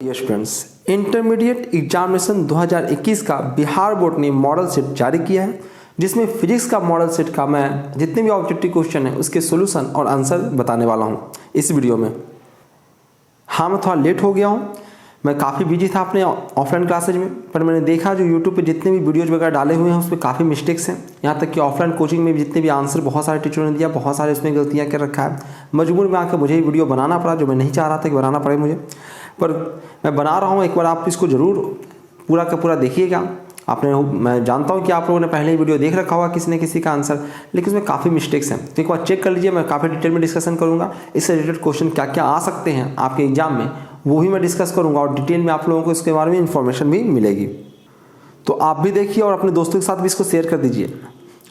Yes friends, intermediate examination 2021 का Bihar board ने model set जारी किया है, जिसमें फिजिक्स का मॉडल सेट का मैं जितने भी ऑब्जेक्टिव क्वेश्चन है उसके सॉल्यूशन और आंसर बताने वाला हूं इस वीडियो में। हाँ, मैं थोड़ा लेट हो गया हूं, मैं काफ़ी बिजी था अपने ऑफलाइन क्लासेज में, पर मैंने देखा जो यूट्यूब पे जितने भी वीडियोज वगैरह डाले हुए हैं उसमें काफ़ी मिस्टेक्स हैं। यहाँ तक कि ऑफलाइन कोचिंग में भी जितने भी आंसर बहुत सारे टीचरों ने दिया, बहुत सारे उसमें गलतियाँ कर रखा है। मजबूर में आकर मुझे ही वीडियो बनाना पड़ा, जो मैं नहीं चाह रहा था कि बनाना पड़े मुझे, पर मैं बना रहा हूँ। एक बार आप इसको ज़रूर पूरा का पूरा देखिएगा। मैं जानता हूँ कि आप लोगों ने पहले ही वीडियो देख रखा होगा किसी न किसी का आंसर, लेकिन उसमें काफ़ी मिस्टेक्स हैं, तो एक बार चेक कर लीजिए। मैं काफ़ी डिटेल में डिस्कशन करूँगा, इससे रिलेटेड क्वेश्चन क्या क्या आ सकते हैं आपके एग्जाम में वो भी मैं डिस्कस करूँगा, और डिटेल में आप लोगों को इसके बारे में इन्फॉर्मेशन भी मिलेगी। तो आप भी देखिए और अपने दोस्तों के साथ भी इसको शेयर कर दीजिए,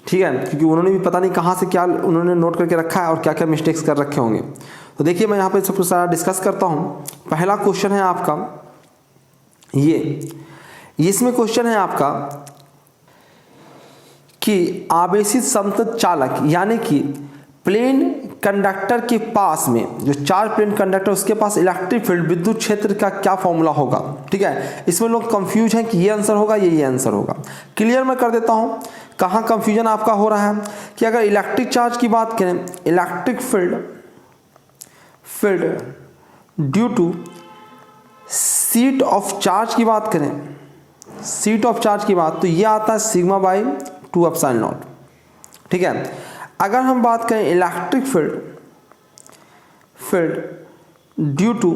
ठीक है, क्योंकि उन्होंने भी पता नहीं कहाँ से क्या उन्होंने नोट करके रखा है और क्या क्या मिस्टेक्स कर रखे होंगे। तो देखिए, मैं यहाँ पे सब कुछ सारा डिस्कस करता हूँ। पहला क्वेश्चन है आपका इसमें क्वेश्चन है आपका कि आवेशित समतल चालक यानी कि प्लेन कंडक्टर के पास में जो चार प्लेन कंडक्टर उसके पास इलेक्ट्रिक फील्ड विद्युत क्षेत्र का क्या फॉर्मूला होगा, ठीक है। इसमें लोग कंफ्यूज हैं कि ये आंसर होगा ये आंसर होगा। क्लियर मैं कर देता हूं कहां कंफ्यूजन आपका हो रहा है कि अगर इलेक्ट्रिक चार्ज की बात करें, electric field due to sheet of charge की बात करें, सीट ऑफ चार्ज की बात, तो ये आता है सिग्मा बाई 2 एप्सिलॉन नॉट, ठीक है। अगर हम बात करें electric field due to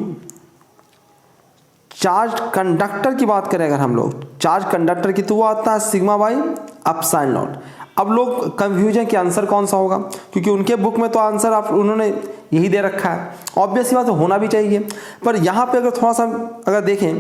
charge conductor की बात करें, अगर हम लोग चार्ज कंडक्टर की, तो वो आता है सिग्मा बाई एप्सिलॉन नॉट। अब लोग कंफ्यूज हैं कि आंसर कौन सा होगा, क्योंकि उनके बुक में तो आंसर उन्होंने यही दे रखा है। ऑब्वियस बात होना भी चाहिए, पर यहाँ पे अगर थोड़ा सा अगर देखें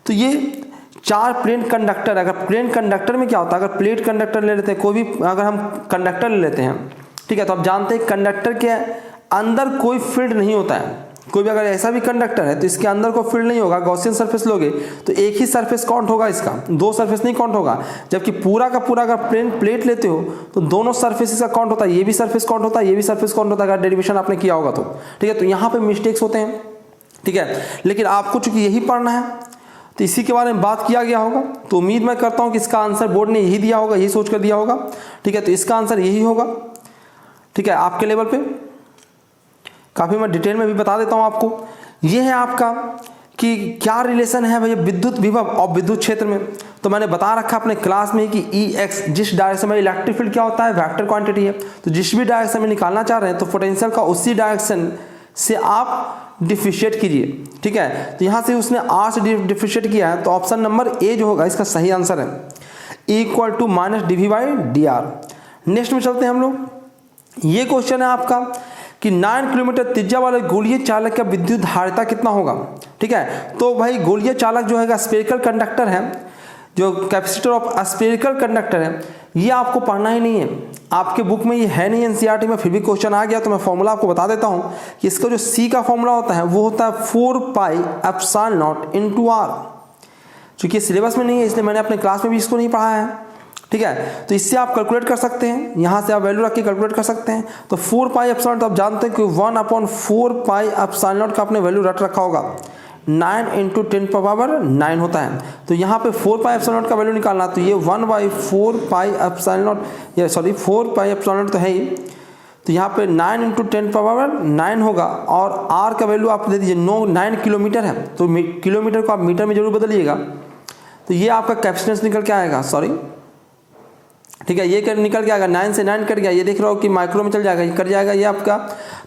तो ये चार प्लेन कंडक्टर, अगर प्लेन कंडक्टर में क्या होता है, अगर प्लेट कंडक्टर ले लेते हैं, कोई भी अगर हम कंडक्टर ले लेते हैं, ठीक है, तो आप जानते हैं कंडक्टर के अंदर कोई फील्ड नहीं होता है। कोई भी अगर ऐसा भी कंडक्टर है तो इसके अंदर कोई फील्ड नहीं होगा। गॉसियन सरफेस लोगे तो एक ही सरफेस काउंट होगा, इसका दो सरफेस नहीं काउंट होगा। जबकि पूरा का पूरा अगर प्लेन प्लेट लेते हो तो दोनों सरफेस का काउंट होता है, ये भी सरफेस काउंट होता है, ये भी सरफेस काउंट होता है, अगर डेरिवेशन आपने किया होगा तो, ठीक है। तो यहाँ पे मिस्टेक्स होते हैं, ठीक है, लेकिन आपको चूंकि यही पढ़ना है तो इसी के बारे में बात किया गया होगा। तो उम्मीद मैं करता हूं कि इसका आंसर बोर्ड ने यही दिया होगा, यही सोच कर दिया होगा, ठीक है। तो इसका आंसर यही होगा, ठीक है। आपके लेवल पे काफी मैं डिटेल में भी बता देता हूं आपको। यह है आपका कि क्या रिलेशन है भैया विद्युत विभव और विद्युत क्षेत्र में। तो मैंने बता रखा अपने क्लास में कि Ex जिस डायरेक्शन में इलेक्ट्रिक फील्ड क्या होता है, वेक्टर क्वांटिटी है। तो जिस भी डायरेक्शन में निकालना चाह रहे हैं तो पोटेंशियल का उसी डायरेक्शन से आप डिफरेंशिएट कीजिए, ठीक है। तो यहां से उसने R से डिफरेंशिएट किया है, तो ऑप्शन नंबर ए जो होगा इसका सही आंसर है, equal to minus dV/dr। Next में चलते हैं हम लोग। ये क्वेश्चन है आपका कि 9 किलोमीटर त्रिज्या वाले गोलीय चालक का विद्युत धारिता कितना होगा, ठीक है। तो भाई गोलीय चालक जो है स्फेरिकल कंडक्टर है, जो कैपेसिटर ऑफ स्फेरिकल कंडक्टर है, ये आपको पढ़ना ही नहीं है, आपके बुक में ये है नहीं एनसीईआरटी में, फिर भी क्वेश्चन आ गया तो मैं फॉर्मूला आपको बता देता हूं कि इसका जो सी का फॉर्मूला होता है वो होता है 4 pi epsilon naught into R. चूंकि सिलेबस में नहीं है इसलिए मैंने अपने क्लास में भी इसको नहीं पढ़ा है, ठीक है। तो इससे आप कैलकुलेट कर सकते हैं, यहां से आप वैल्यू रख के कैलकुलेट कर सकते हैं। तो 4 पाई एप्सिलॉन नॉट, आप जानते हैं कि 1/4 पाई एप्सिलॉन नॉट का आपने वैल्यू रट रखा होगा, 9 × 10⁻9 होता है। तो यहाँ पे 4 पाई एप्सिलॉन नॉट का वैल्यू निकालना, तो ये 1/4 पाई एप्सिलॉन नॉट, या सॉरी 4 पाई एप्सिलॉन नॉट तो है ही, तो यहाँ पे 9 × 10⁻9 होगा, और r का वैल्यू आप दे दीजिए 9 किलोमीटर है, तो किलोमीटर को आप मीटर में जरूर बदलिएगा। तो ये आपका कैपेसिटेंस निकल के आएगा, सॉरी, ठीक है, ये निकल के आएगा, 9 से 9 कट गया, ये देख रहा हो कि माइक्रो में चल जाएगा, ये कट जाएगा ये आपका,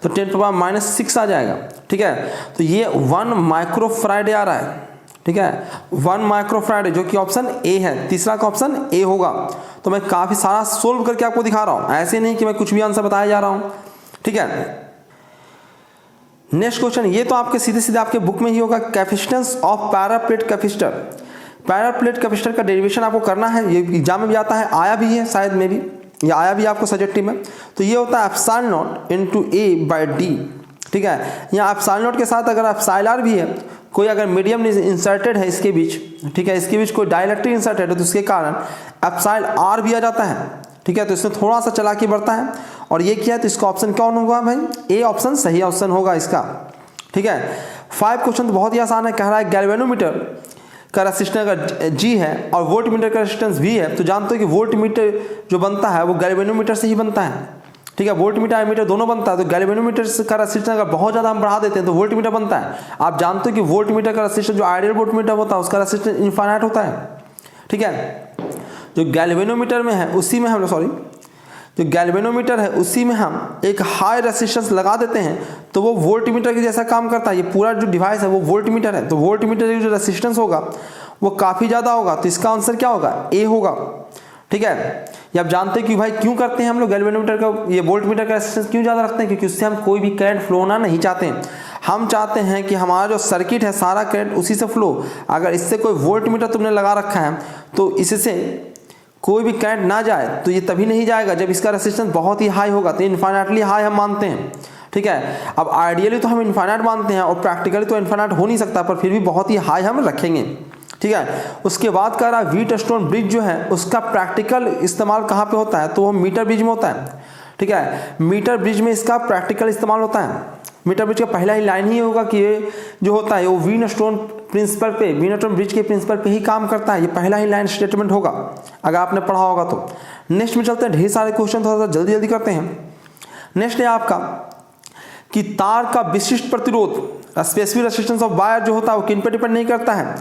तो 10⁻⁻6 आ जाएगा, ठीक है। तो ये 1 माइक्रो फैराड आ रहा है, ठीक है, 1 माइक्रो फैराड, जो कि ऑप्शन ए है, तीसरा का ऑप्शन ए होगा। तो मैं काफी सारा सोल्व करके आपको दिखा रहा हूं, ऐसे नहीं कि मैं कुछ भी आंसर बताया जा रहा हूं, ठीक है। नेक्स्ट क्वेश्चन, ये तो आपके सीधे सीधे आपके बुक में ही होगा, कैपेसिटेंस ऑफ पैराप्लेट कैपेसिटर। पैराप्लेट कैपेसिटर का डेरिवेशन आपको करना है, ये एग्जाम में भी आता है, आया भी है शायद में भी, ये आया भी आपको सब्जेक्टिव में। तो ये होता है एप्सिलॉन नॉट इनटू A/D, ठीक है। यहाँ एप्सिलॉन नॉट के साथ अगर एप्सिलॉन भी है, कोई अगर मीडियम इंसर्टेड है इसके बीच, ठीक है, इसके बीच कोई डाइलेक्ट्रिक इंसर्टेड है तो उसके कारण एप्सिलॉन भी आ जाता है, ठीक है। तो इसमें थोड़ा सा चालाकी बढ़ता है, और ये किया तो इसका ऑप्शन कौन होगा भाई, ए ऑप्शन सही ऑप्शन होगा इसका, ठीक है। 5 क्वेश्चन तो बहुत ही आसान है। कह रहा है गैल्वेनोमीटर का रेसिस्टेंस अगर G है और वोल्टमीटर का रेसिस्टेंस V है, तो जानते हो कि वोल्टमीटर जो बनता है वो गैल्वेनोमीटर से ही बनता है। ठीक है, वोल्टमीटर एमीटर दोनों बनता है। तो गैल्वेनोमीटर का रेसिस्टेंस अगर बहुत ज़्यादा हम बढ़ा देते हैं तो वोल्टमीटर बनता है। आप जानते हो कि वोल्टमीटर का रेसिस्टेंस जो आइडियल वोल्टमीटर होता है उसका रेसिस्टेंस इनफाइनाइट होता है। ठीक है, जो गैल्वेनोमीटर में है उसी में हम जो गैल्वेनोमीटर है उसी में हम एक हाई रेसिस्टेंस लगा देते हैं तो वो वोल्टमीटर के जैसा काम करता है। ये पूरा जो डिवाइस है वो वोल्टमीटर है, तो वोल्टमीटर की जो रेसिस्टेंस होगा वो काफ़ी ज़्यादा होगा। तो इसका आंसर क्या होगा? ए होगा। ठीक है, ये आप जानते हैं कि भाई क्यों करते हैं हम लोग गैल्वेनोमीटर का, ये वोल्टमीटर का रेसिस्टेंस क्यों ज़्यादा रखते हैं? क्योंकि उससे हम कोई भी करंट फ्लो होना नहीं चाहते हैं। हम चाहते हैं कि हमारा जो सर्किट है सारा करंट उसी से फ्लो। अगर इससे कोई वोल्टमीटर तुमने लगा रखा है तो इससे कोई भी करंट ना जाए, तो ये तभी नहीं जाएगा जब इसका रेसिस्टेंस बहुत ही हाई होगा। तो इनफाइनाइटली हाई हम मानते हैं। ठीक है, अब आइडियली तो हम इनफाइनाइट मानते हैं और प्रैक्टिकली तो इनफाइनाइट हो नहीं सकता, पर फिर भी बहुत ही हाई हम रखेंगे। ठीक है, उसके बाद कह रहा है व्हीटस्टोन ब्रिज जो है उसका प्रैक्टिकल इस्तेमाल कहाँ पे होता है? तो वो मीटर ब्रिज में होता है। ठीक है, मीटर ब्रिज में इसका प्रैक्टिकल इस्तेमाल होता है। मीटर ब्रिज का पहला ही लाइन ही होगा कि ये जो होता है वो व्हीटस्टोन प्रिंसिपल पे, व्हीटस्टोन ब्रिज के प्रिंसिपल पे ही काम करता है। ये पहला ही लाइन स्टेटमेंट होगा अगर आपने पढ़ा होगा तो। नेक्स्ट में चलते हैं, ढेर सारे क्वेश्चन थोड़ा सा जल्दी जल्दी करते हैं। नेक्स्ट है आपका कि तार का विशिष्ट प्रतिरोध, स्पेसिफिक रेजिस्टेंस ऑफ वायर जो होता है वो किन पे डिपेंड नहीं करता है?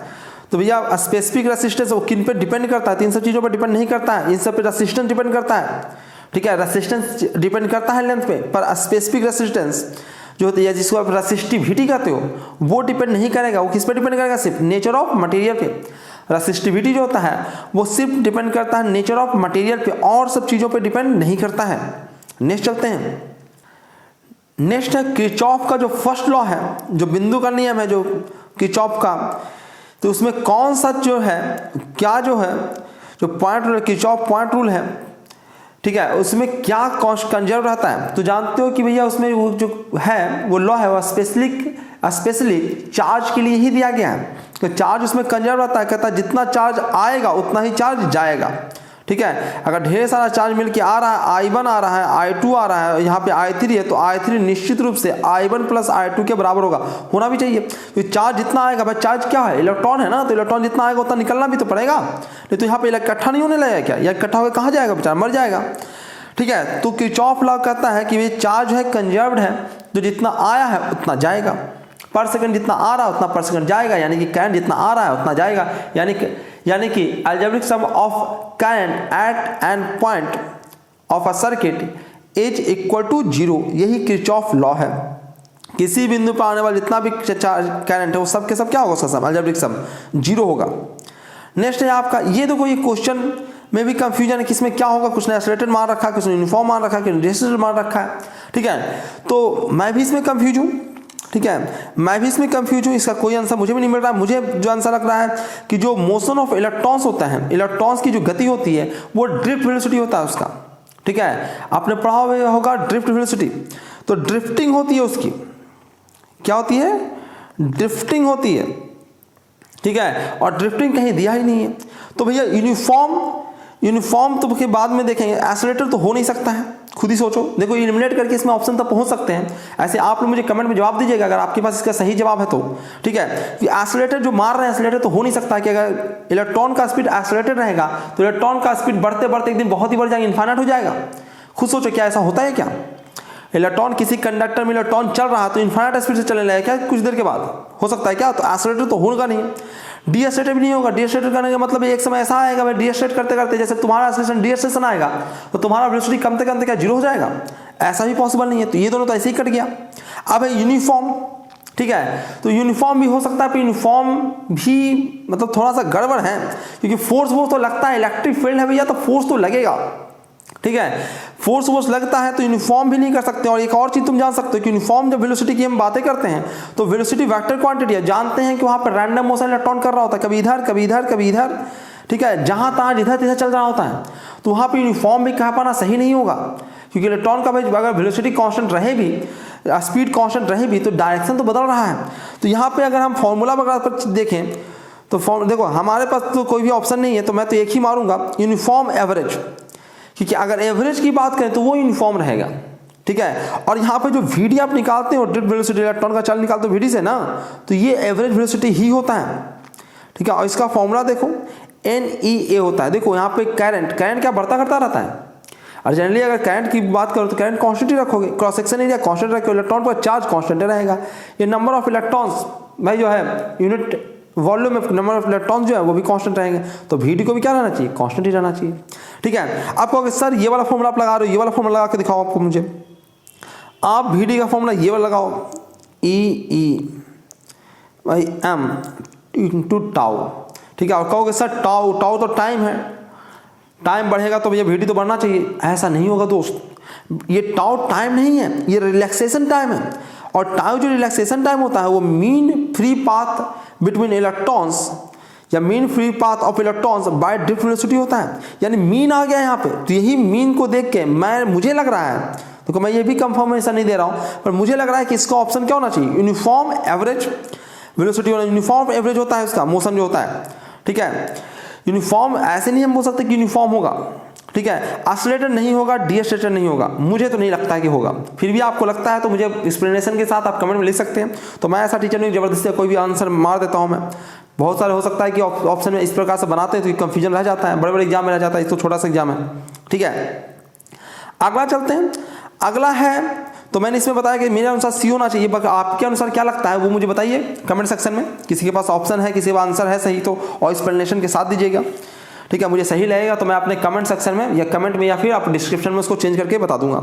तो भैया स्पेसिफिक रेजिस्टेंस वो किन पे डिपेंड करता है? 3 सब चीज़ों पर डिपेंड नहीं करता है। इन सब पे रेजिस्टेंस डिपेंड करता है। ठीक है, रेजिस्टेंस डिपेंड करता है लेंथ पे, पर स्पेसिफिक रेजिस्टेंस जो होती है जिसको आप रेसिस्टिविटी कहते हो वो डिपेंड नहीं करेगा। वो किस पे डिपेंड करेगा? सिर्फ नेचर ऑफ मटेरियल पे। रेसिस्टिविटी जो होता है वो सिर्फ डिपेंड करता है नेचर ऑफ मटेरियल पे, और सब चीज़ों पे डिपेंड नहीं करता है। नेक्स्ट चलते हैं। नेक्स्ट है किरचॉफ का जो फर्स्ट लॉ है, जो बिंदु का नियम है जो किरचॉफ का, तो उसमें कौन सा जो है क्या जो है जो point rule Kirchhoff point rule है, ठीक है, उसमें क्या कंजर्व रहता है? तो जानते हो कि भैया उसमें वो जो है वो लॉ है वो स्पेशली चार्ज के लिए ही दिया गया है। तो चार्ज उसमें कंजर्व रहता है, कहता है जितना चार्ज आएगा उतना ही चार्ज जाएगा। ठीक है, अगर ढेर सारा चार्ज मिलके आ रहा है, I1 आ रहा है, I2 आ रहा है, यहाँ पे I3 है, तो I3 निश्चित रूप से I1 प्लस I2 के बराबर होना भी चाहिए। तो चार्ज जितना आएगा, भाई चार्ज क्या है? इलेक्ट्रॉन है ना, तो इलेक्ट्रॉन जितना आएगा उतना निकलना भी तो पड़ेगा। नहीं तो यहाँ पे इकट्ठा नहीं होने लगेगा क्या? या इकट्ठा होकर कहाँ जाएगा? बेचारा मर जाएगा। ठीक है, तो किरचॉफ लॉ कहता है कि ये चार्ज है कंजर्व्ड है, जो जितना आया है उतना जाएगा, पर सेकंड जितना आ रहा है उतना पर सेकंड जाएगा, यानी कि करंट जितना आ रहा है उतना जाएगा। यानी कि algebraic sum of current at an point of a circuit is equal to 0। यही किरचॉफ लॉ है। किसी बिंदु पर आने वाला जितना भी करंट है वो सब के सब क्या होगा? उसका सम, अलजेब्रिक सम 0 होगा। नेक्स्ट है आपका, ये देखो ये क्वेश्चन में भी कंफ्यूजन है, किसमें क्या होगा? कुछ ने आइसोलेटेड मान रखा है, कुछ ने यूनिफॉर्म मान रखा है, कुछ ने रेसिस्टेंस मान रखा है। ठीक है, तो मैं भी इसमें कंफ्यूज हूँ। ठीक है, मैं भी इसमें कंफ्यूज हूँ, इसका कोई आंसर मुझे भी नहीं मिल रहा है। मुझे जो आंसर लग रहा है कि जो मोशन ऑफ इलेक्ट्रॉन्स होता है, इलेक्ट्रॉन्स की जो गति होती है वो ड्रिफ्ट वेलोसिटी होता है उसका। ठीक है, आपने पढ़ा होगा ड्रिफ्ट वेलोसिटी। तो ड्रिफ्टिंग होती है उसकी, क्या होती है? ड्रिफ्टिंग होती है। ठीक है, और ड्रिफ्टिंग कहीं दिया ही नहीं है। तो भैया यूनिफॉर्म तो के बाद में देखेंगे, आइसोलेटेड तो हो नहीं सकता है। खुद ही सोचो, देखो एलिमिनेट करके इसमें ऑप्शन तक पहुंच सकते हैं। ऐसे आप लोग मुझे कमेंट में जवाब दीजिएगा अगर आपके पास इसका सही जवाब है तो। ठीक है, कि आइसोलेटेड जो मार रहे हैं आइसोलेटेड तो हो नहीं सकता कि अगर इलेक्ट्रॉन का स्पीड आइसोलेटेड रहेगा तो इलेक्ट्रॉन का स्पीड बढ़ते बढ़ते एक दिन बहुत ही बढ़ जाएगा, इनफाइनाइट हो जाएगा। खुद सोचो, क्या ऐसा होता है क्या? इलेक्ट्रॉन किसी कंडक्टर में इलेक्ट्रॉन चल रहा है तो इनफाइनाइट स्पीड से चलने लगेगा क्या कुछ देर के बाद? हो सकता है क्या? तो आइसोलेटेड तो होगा नहीं, डीएस्टेटेड भी नहीं होगा। डीएस्टेटेड करने का मतलब एक समय ऐसा आएगा भाई, डीएस्टेट करते करते जैसे तुम्हारा एक्सेलरेशन डीएस्टेशन आएगा तो तुम्हारा वेलोसिटी कमते कमते क्या 0 हो जाएगा? ऐसा भी पॉसिबल नहीं है। तो ये दोनों तो ऐसे ही कट गया। अब है यूनिफॉर्म। ठीक है, तो यूनिफॉर्म भी हो सकता है, पर यूनिफॉर्म भी मतलब थोड़ा सा गड़बड़ है, क्योंकि फोर्स वो तो लगता है, इलेक्ट्रिक फील्ड है भैया, तो फोर्स तो लगेगा। ठीक है, फोर्स लगता है तो यूनिफॉर्म भी नहीं कर सकते। और एक और चीज तुम जान सकते हो कि यूनिफॉर्म जब वेलोसिटी की हम बातें करते हैं तो वेलोसिटी वेक्टर क्वांटिटी है, जानते हैं कि वहां पर रैंडम मोशन इलेक्ट्रॉन कर रहा होता है, कभी इधर कभी इधर कभी इधर। ठीक है, जहां तहां जिधर तिधर चल रहा होता है, तो वहां पर यूनिफॉर्म भी कह पाना सही नहीं होगा, क्योंकि इलेक्ट्रॉन का भाई अगर वेलोसिटी कांस्टेंट रहे भी, स्पीड कांस्टेंट रहे भी, तो डायरेक्शन तो बदल रहा है। तो यहाँ पे अगर हम फॉर्मूला वगैरह पर देखें तो देखो हमारे पास तो कोई भी ऑप्शन नहीं है, तो मैं तो एक ही मारूंगा, यूनिफॉर्म एवरेज। क्योंकि अगर एवरेज की बात करें तो वो यूनिफॉर्म रहेगा। ठीक है। और यहाँ पे जो VD आप निकालते हो, ड्रिफ्ट वेलोसिटी इलेक्ट्रॉन का चाल निकालते हो VD से ना, तो ये एवरेज वेलोसिटी ही होता है, ठीक है। और इसका फॉर्मूला देखो NEA होता है। देखो यहाँ पे करंट क्या बढ़ता घटता रहता है, और जनरली अगर करंट की बात करो तो करंट कांस्टेंट ही रखोगे, क्रॉस सेक्शन एरिया कांस्टेंट रखोगे, इलेक्ट्रॉन पर चार्ज कांस्टेंट रहेगा। ये नंबर ऑफ इलेक्ट्रॉन्स भाई जो है यूनिट वॉल्यूम में नंबर ऑफ इलेक्ट्रॉन जो है वो भी कांस्टेंट रहेंगे, तो VD को भी क्या रहना चाहिए, कांस्टेंट ही रहना चाहिए, ठीक है। आप कहोगे सर ये वाला फॉर्मूला आप लगा रहे हो, ये वाला फॉर्मूला लगा के दिखाओ आपको मुझे। आप VD का फॉर्मूला ये वाला लगाओ, E/m इंटू टाउ, ठीक है। और कहोगे सर टाउ तो टाइम है, टाइम बढ़ेगा तो भैया VD तो बढ़ना चाहिए। ऐसा नहीं होगा दोस्त, ये टाउ टाइम नहीं है, ये रिलैक्सेशन टाइम है। और टाउ जो रिलैक्सेशन टाइम होता है वो mean free path between electrons या mean free path of electrons by drift velocity होता है। यानी मीन आ गया यहाँ पे, तो यही मीन को देख के मुझे लग रहा है, तो मैं ये भी कंफर्मेशन नहीं दे रहा हूँ, पर मुझे लग रहा है कि इसका ऑप्शन क्या होना चाहिए, यूनिफॉर्म एवरेज वेलोसिटी होना। यूनिफॉर्म एवरेज होता है इसका मोशन जो होता है, ठीक है। यूनिफॉर्म ऐसे नहीं हम बोल सकते कि यूनिफॉर्म होगा, ठीक है। एक्सेलरेटेड नहीं होगा, डीएक्सेलरेटेड नहीं होगा, मुझे तो नहीं लगता है कि होगा। फिर भी आपको लगता है तो मुझे एक्सप्लेनेशन के साथ आप कमेंट में लिख सकते हैं। तो मैं ऐसा टीचर नहीं जबरदस्ती कोई भी आंसर मार देता हूं मैं। बहुत सारे हो सकता है कि ऑप्शन में इस प्रकार से बनाते हैं तो कंफ्यूजन रह जाता है, बड़े बड़े एग्जाम में रह जाता है, इसको छोटा सा एग्जाम है, ठीक है। अगला चलते हैं, अगला है तो मैंने इसमें बताया कि मेरे अनुसार सी होना चाहिए, आपके अनुसार क्या लगता है वो मुझे बताइए कमेंट सेक्शन में। किसी के पास ऑप्शन है, किसी का आंसर है सही तो और एक्सप्लेनेशन के साथ दीजिएगा, ठीक है। मुझे सही लगेगा तो मैं अपने कमेंट सेक्शन में या कमेंट में या फिर आप डिस्क्रिप्शन में उसको चेंज करके बता दूंगा,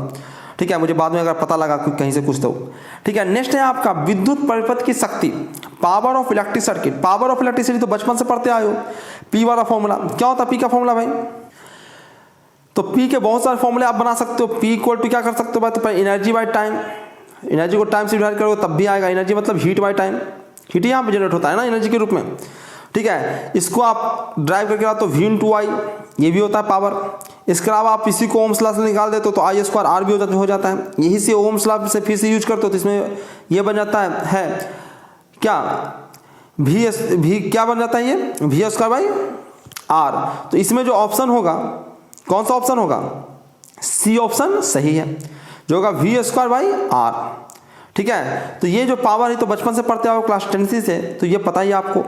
ठीक है। मुझे बाद में अगर पता लगा कहीं से कुछ तो, ठीक है। नेक्स्ट है आपका विद्युत परिपथ की शक्ति, power of electric circuit. Power of electricity तो बचपन से पढ़ते आए हो, P वाला फॉर्मूला क्या होता है, P का फॉर्मूला भाई, तो P के बहुत सारे फॉर्मूले आप बना सकते हो। P इक्वल टू क्या कर सकते हो भाई, तो एनर्जी बाय टाइम, एनर्जी को टाइम से डिवाइड करोगे तब भी आएगा। एनर्जी मतलब हीट बाय टाइम, हीट यहाँ पे जनरेट होता है ना एनर्जी के रूप में, ठीक है। इसको आप ड्राइव करके लाओ तो V/I, ये भी होता है पावर। इसके अलावा आप इसी को ओम्स लॉ से निकाल देते हो तो I² R भी हो जाता है। यही से ओम्स लॉ से फिर से यूज करते हो तो इसमें ये बन जाता है क्या, V क्या बन जाता है ये V²/R। तो इसमें जो ऑप्शन होगा कौन सा ऑप्शन होगा, C ऑप्शन सही है, जो होगा V²/R, ठीक है। तो ये जो पावर है तो बचपन से पढ़ते आओ क्लास 10 से, तो ये पता ही आपको।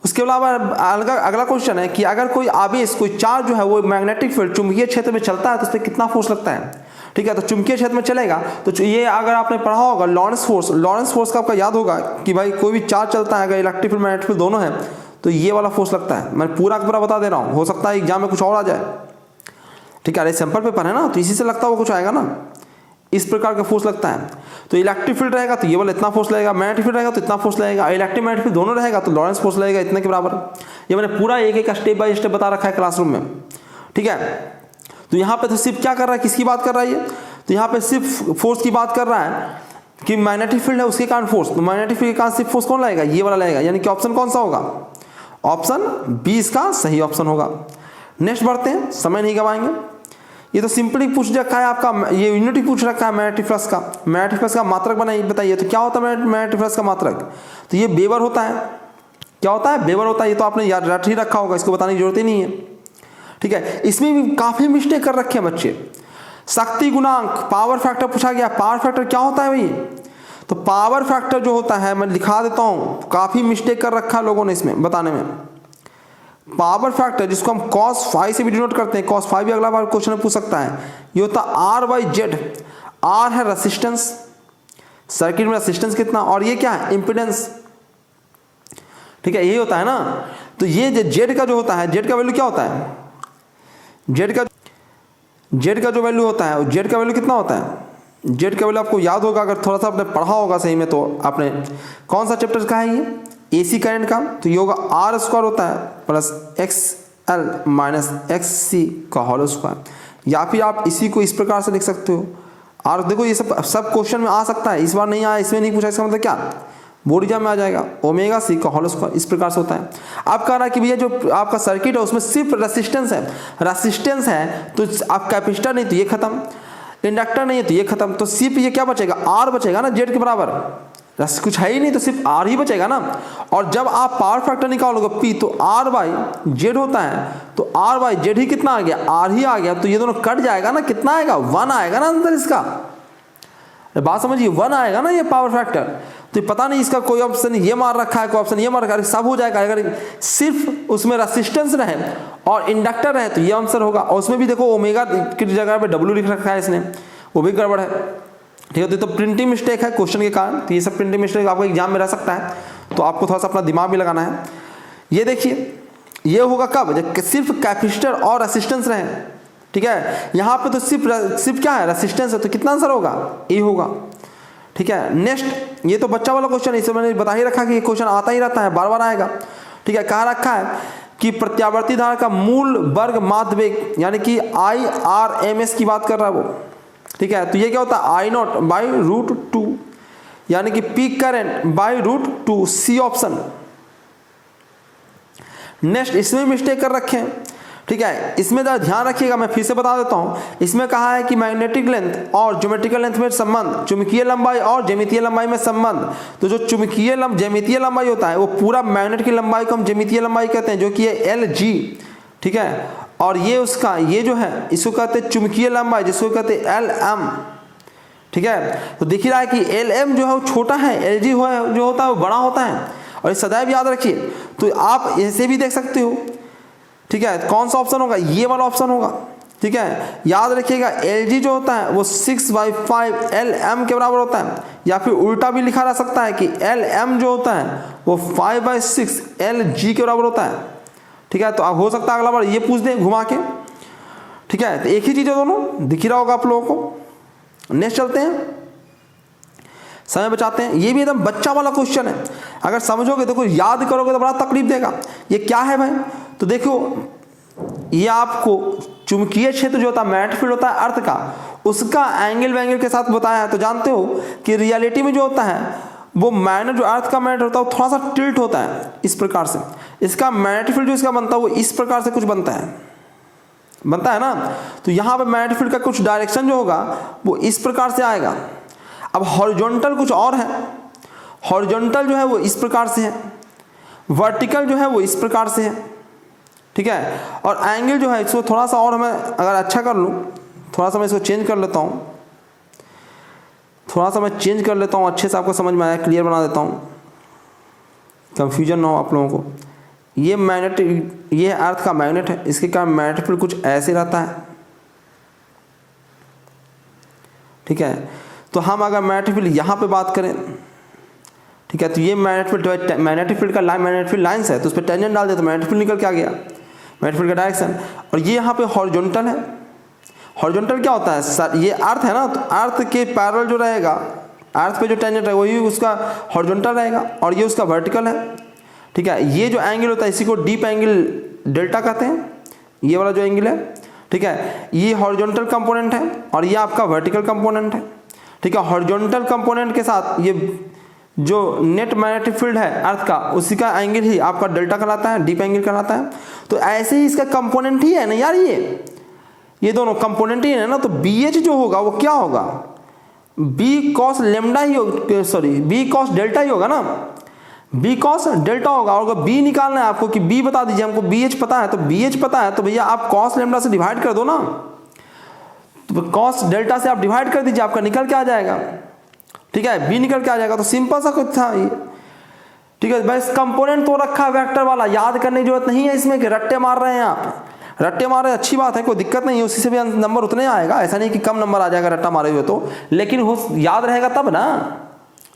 उसके अलावा अगला क्वेश्चन है कि अगर कोई आवेश, कोई चार्ज जो है वो मैग्नेटिक फील्ड चुंबकीय क्षेत्र में चलता है तो उस पर कितना फोर्स लगता है, ठीक है। तो चुंबकीय क्षेत्र में चलेगा तो ये अगर आपने पढ़ा होगा लॉरेंस फोर्स का आपका याद होगा कि भाई कोई भी चार्ज चलता है अगर इलेक्ट्रिक फील्ड मैग्नेटिक फील्ड दोनों है तो ये वाला फोर्स लगता है। मैं पूरा का पूरा बता दे रहा हूँ, हो सकता है एग्जाम में कुछ और आ जाए, ठीक है। अरे सैंपल पेपर है ना तो इसी से लगता हुआ कुछ आएगा ना, इस प्रकार का फोर्स लगता है। तो इलेक्ट्रिक फील्ड रहेगा तो ये वाला इतना फोर्स लगेगा, मैग्नेटिक फील्ड रहेगा तो इतना फोर्स लगेगा, इलेक्ट्रिक मैग्नेटिक फील्ड दोनों रहेगा तो लॉरेंस फोर्स लगेगा इतने के बराबर। ये मैंने पूरा एक स्टेप बाय स्टेप बता रखा है क्लासरूम में, ठीक है। तो यहाँ पे तो सिर्फ क्या कर रहा है, किसकी बात कर रहा है ये, तो यहाँ पे सिर्फ फोर्स की बात कर रहा है कि मैग्नेटिक फील्ड है उसके कारण फोर्स, तो मैग्नेटिक फील्ड के कारण सिर्फ फोर्स कौन लगेगा, ये वाला लगेगा। यानी कि ऑप्शन कौन सा होगा, ऑप्शन बी इसका सही ऑप्शन होगा। नेक्स्ट बढ़ते हैं, समय नहीं गवाएंगे। ये तो सिंपली पूछ रखा है आपका, ये यूनिट ही पूछ रखा है मैग्नेटिक फ्लक्स का। मैग्नेटिक फ्लक्स का मात्रक बताइए, तो क्या होता है मैग्नेटिक फ्लक्स का मात्रक, तो ये वेबर होता है। क्या होता है, वेबर होता है। ये तो आपने याद रट ही रखा होगा, इसको बताने की जरूरत ही नहीं है, ठीक है। इसमें भी काफी मिस्टेक कर रखे हैं बच्चे। शक्ति गुणांक, पावर फैक्टर पूछा गया, पावर फैक्टर क्या होता है भाई, तो पावर फैक्टर जो होता है मैं लिखा देता हूं, काफी मिस्टेक कर रखा है लोगों ने इसमें बताने में। पावर फैक्टर जिसको हम cos phi से भी डिनोट करते हैं, cos phi भी अगला बार क्वेश्चन में पूछ सकता है। ये होता है R/Z, R है रेसिस्टेंस, सर्किट में रेसिस्टेंस कितना, और ये क्या है इम्पीडेंस, ठीक है। यही होता है ना। तो ये Z का जो होता है, Z का वैल्यू क्या होता है, Z का जो वैल्यू होता है, Z का वैल्यू कितना होता है, Z का वैल्यू आपको याद होगा अगर थोड़ा सा आपने पढ़ा होगा सही में, तो आपने कौन सा चैप्टर का है ये, AC करंट का, तो ये होगा R² होता है प्लस XL माइनस XC का होल स्क्वायर, या फिर आप इसी को इस प्रकार से लिख सकते हो। और देखो ये सब क्वेश्चन में आ सकता है, इस बार नहीं आया, इसमें नहीं पूछा, इसका मतलब क्या बोर्ड एग्जाम में आ जाएगा, ω/c का होल स्क्वायर इस प्रकार से होता है। आप कह रहा है कि भैया जो आपका सर्किट है उसमें सिर्फ रेसिस्टेंस है, तो आप कैपेसिटर नहीं तो ये खत्म, इंडक्टर नहीं है तो ये खत्म, तो सिर्फ ये क्या बचेगा, R बचेगा ना, Z के बराबर, कुछ है ही नहीं तो सिर्फ R ही बचेगा ना। और जब आप पावर फैक्टर निकालोगे P तो R/Z होता है, तो R/Z ही कितना आ गया, R ही आ गया, तो ये दोनों कट जाएगा ना, कितना आएगा 1 आएगा ना अंदर इसका, बात समझिए, 1 आएगा ना ये पावर फैक्टर, तो पता नहीं इसका कोई ऑप्शन ये मार रखा है, कोई ऑप्शन ये मार रखा है, सब हो जाएगा। अगर सिर्फ उसमें रेसिस्टेंस रहे और इंडक्टर रहे तो ये आंसर होगा। और उसमें भी देखो ओमेगा की जगह पे W लिख रखा है इसने, वो भी गड़बड़ है। ठीक है, तो प्रिंटिंग मिस्टेक है क्वेश्चन के कारण, तो ये सब प्रिंटिंग मिस्टेक आपको एग्जाम में रह सकता है, तो आपको थोड़ा सा अपना दिमाग भी लगाना है। ये देखिए, ये होगा कब, जब सिर्फ कैपेसिटर और रेसिस्टेंस रहे। ठीक है, यहाँ पे तो सिर्फ क्या है, रेसिस्टेंस है, तो कितना आंसर होगा, ए होगा। ठीक है, नेक्स्ट, ये तो बच्चा वाला क्वेश्चन है, इसे मैंने बता ही रखा कि ये क्वेश्चन आता ही रहता है, बार बार आएगा। ठीक है, कहा रखा है कि प्रत्यावर्ती धारा का मूल वर्ग माध्य वेग, यानी कि IRMS की बात कर रहा है वो। ठीक है, तो ये क्या होता है, I0 बाई √2, यानी कि peak current by √2, C option. Next, इसमें मिस्टेक कर रखे हैं। ठीक है, इसमें ध्यान रखिएगा, मैं फिर से बता देता हूं। इसमें कहा है कि मैग्नेटिक लेंथ और ज्योमेट्रिकल लेंथ में संबंध, चुंबकीय लंबाई और ज्यामितीय लंबाई में संबंध। तो जो ज्यामितीय लंबाई होता है वो पूरा मैग्नेट की लंबाई को हम ज्यामितीय लंबाई कहते हैं, जो कि है LG। ठीक है, और ये उसका ये जो है इसको कहते हैं चुंबकीय लंबाई, जिसको कहते हैं LM। ठीक है, तो दिख रहा है कि LM जो है वो छोटा है, LG जो होता है वो बड़ा होता है, और ये सदैव याद रखिए। तो आप ऐसे भी देख सकते हो। ठीक है, कौन सा ऑप्शन होगा, ये वाला ऑप्शन होगा। ठीक है, याद रखिएगा, LG जो होता है वो 6/5 LM के बराबर होता है, या फिर उल्टा भी लिखा जा सकता है कि LM जो होता है वो 5/6 LG के बराबर होता है। ठीक है, तो अब हो सकता है अगला बार ये पूछ दें घुमा के। ठीक है, तो एक ही चीज है, दोनों दिख ही रहा होगा आप लोगों को। नेक्स्ट चलते हैं, समय बचाते हैं। ये भी एकदम बच्चा वाला क्वेश्चन है, अगर समझोगे, देखो याद करोगे तो बड़ा तकलीफ देगा। ये क्या है भाई, तो देखो ये आपको चुंबकीय क्षेत्र जो होता है, मैग्नेटिक फील्ड होता है अर्थ का, उसका एंगल के साथ बताया है। तो जानते हो कि रियलिटी में जो होता है वो मैग्नेट, जो अर्थ का मैग्नेट होता है वो थोड़ा सा टिल्ट होता है इस प्रकार से। इसका मैग्नेटिक फील्ड जो इसका बनता है वो इस प्रकार से कुछ बनता है ना। तो यहाँ पे मैग्नेटिक फील्ड का कुछ डायरेक्शन जो होगा वो इस प्रकार से आएगा। अब हॉरिजॉन्टल कुछ और है, हॉरिजॉन्टल जो है वो इस प्रकार से है, वर्टिकल जो है वो इस प्रकार से है। ठीक है, और एंगल जो है इसको थोड़ा सा और मैं अगर अच्छा कर लूँ, थोड़ा सा मैं इसको चेंज कर लेता हूँ, अच्छे से आपको समझ में आया, क्लियर बना देता हूँ, कंफ्यूजन ना हो आप लोगों को। ये मैग्नेटिक, ये अर्थ का मैग्नेट है, इसके कारण मैग्नेटिक फील्ड कुछ ऐसे रहता है। ठीक है, तो हम अगर मैग्नेटिक फील्ड यहाँ पे बात करें, ठीक है, तो ये मैग्नेटिक फील्ड का लाइन, मैग्नेटिक फील्ड लाइन्स है, तो उस पर टेंजेंट डाल दिया तो मैग्नेटिक फील्ड निकल के आ गया, मैग्नेटिक फील्ड का डायरेक्शन। और ये यहाँ पे हॉरिजॉन्टल है। हॉरिजॉन्टल क्या होता है सर, ये अर्थ है ना, तो अर्थ के पैरेलल जो रहेगा, अर्थ पे जो टेंजेंट है वही उसका हॉरिजॉन्टल रहेगा, और ये उसका वर्टिकल है। ठीक है, ये जो एंगल होता है इसी को डीप एंगल डेल्टा कहते हैं, ये वाला जो एंगल है। ठीक है, ये हॉरिजॉन्टल कंपोनेंट है और ये आपका वर्टिकल कंपोनेंट है। ठीक है, हॉरिजॉन्टल कंपोनेंट के साथ ये जो नेट मैग्नेटिक फील्ड है अर्थ का, उसी का एंगल ही आपका डेल्टा कहलाता है, डीप एंगल कहलाता है। तो ऐसे ही इसका कंपोनेंट ही है ना यार, ये दोनों कंपोनेंट ही है ना। तो BH जो होगा वो क्या होगा, B cos लेमडा ही होगा, सॉरी B cos डेल्टा ही होगा ना, B cos डेल्टा होगा। और अगर B निकालना है आपको कि B बता दीजिए, हमको BH पता है, तो BH पता है तो भैया आप cos लेमडा से डिवाइड कर दो ना, तो cos डेल्टा से आप डिवाइड कर दीजिए, आपका निकल के आ जाएगा। ठीक है, B निकल के आ जाएगा, तो सिंपल सा कुछ था ये। ठीक है, बस कंपोनेंट तो रखा है वेक्टर वाला, याद करने की जरूरत नहीं है इसमें कि रट्टे मार रहे हैं आप, रट्टे मारे अच्छी बात है, कोई दिक्कत नहीं है, उसी से भी नंबर उतने आएगा, ऐसा नहीं कि कम नंबर आ जाएगा रट्टा मारे हुए तो, लेकिन याद रहेगा तब ना,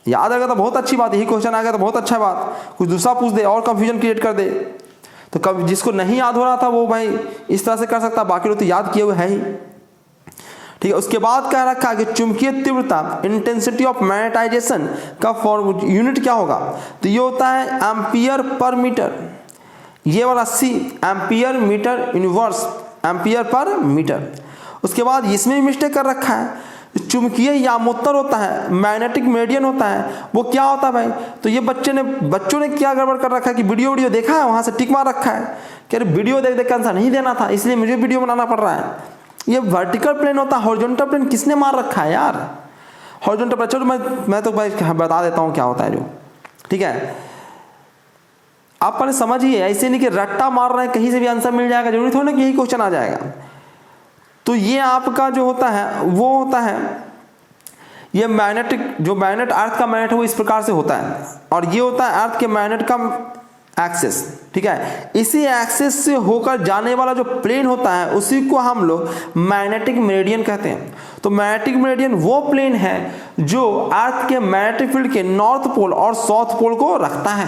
याद रहेगा तो बहुत अच्छी बात। यही क्वेश्चन आ गया तो बहुत अच्छा बात, कुछ दूसरा पूछ दे और कंफ्यूजन क्रिएट कर दे, तो कब जिसको नहीं याद हो रहा था वो भाई इस तरह से कर सकता, बाकी लोग तो याद किए हुए है ही। ठीक है, उसके बाद कह रखा है कि चुंबकीय तीव्रता, इंटेंसिटी ऑफ मैग्नेटाइजेशन का फॉर्म यूनिट क्या होगा, तो ये होता है एम्पियर पर मीटर, ये वाला C ampere metre inverse, ampere per metre. उसके बाद इसमें मिस्टेक कर रखा है, चुंबकीय यामोत्तर होता है, मैग्नेटिक मेरिडियन होता है, वो क्या होता है भाई, तो ये बच्चों ने क्या गड़बड़ कर रखा है कि वीडियो देखा है, वहां से टिक मार रखा है कि अरे वीडियो देख के आंसर नहीं देना था, इसलिए मुझे वीडियो बनाना पड़ रहा है। ये वर्टिकल प्लेन होता है, हॉरिजॉन्टल प्लेन किसने मार रखा है यार, हॉरिजॉन्टल प्लेन। चलो मैं तो भाई बता देता हूँ क्या होता है जो। ठीक है, आप पहले समझिए, ऐसे नहीं कि रट्टा मार रहे हैं कहीं से भी आंसर मिल जाएगा, जरूरी थोड़ा ना कि यही क्वेश्चन आ जाएगा। तो ये आपका जो होता है वो होता है, ये मैग्नेटिक, जो मैग्नेट अर्थ का मैग्नेट है वो इस प्रकार से होता है, और ये होता है अर्थ के मैग्नेट का एक्सिस। ठीक है, इसी एक्सिस से होकर जाने वाला जो प्लेन होता है उसी को हम लोग मैग्नेटिक मेरिडियन कहते हैं। तो मैग्नेटिक मेरिडियन वो प्लेन है जो अर्थ के मैग्नेटिक फील्ड के नॉर्थ पोल और साउथ पोल को रखता है।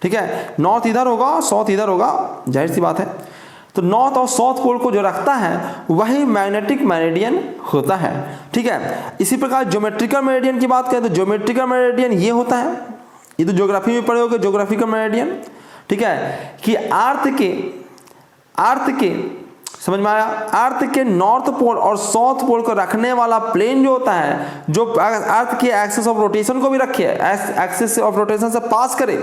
ठीक है, नॉर्थ इधर होगा, साउथ इधर होगा, जाहिर सी बात है। तो नॉर्थ और साउथ पोल को जो रखता है वही मैग्नेटिक मेरिडियन होता है। ठीक है, इसी प्रकार ज्योमेट्रिकल मेरिडियन की बात करें तो ज्योमेट्रिकल मेरिडियन ये होता है, ये तो ज्योग्राफी में पढ़े होगे, ज्योग्राफिकल मेरिडियन। ठीक है, कि अर्थ के समझ में आया, अर्थ के नॉर्थ पोल और साउथ पोल को रखने वाला प्लेन जो होता है, जो अर्थ के एक्सिस ऑफ रोटेशन को भी रखे, एक्सिस ऑफ रोटेशन से पास करे,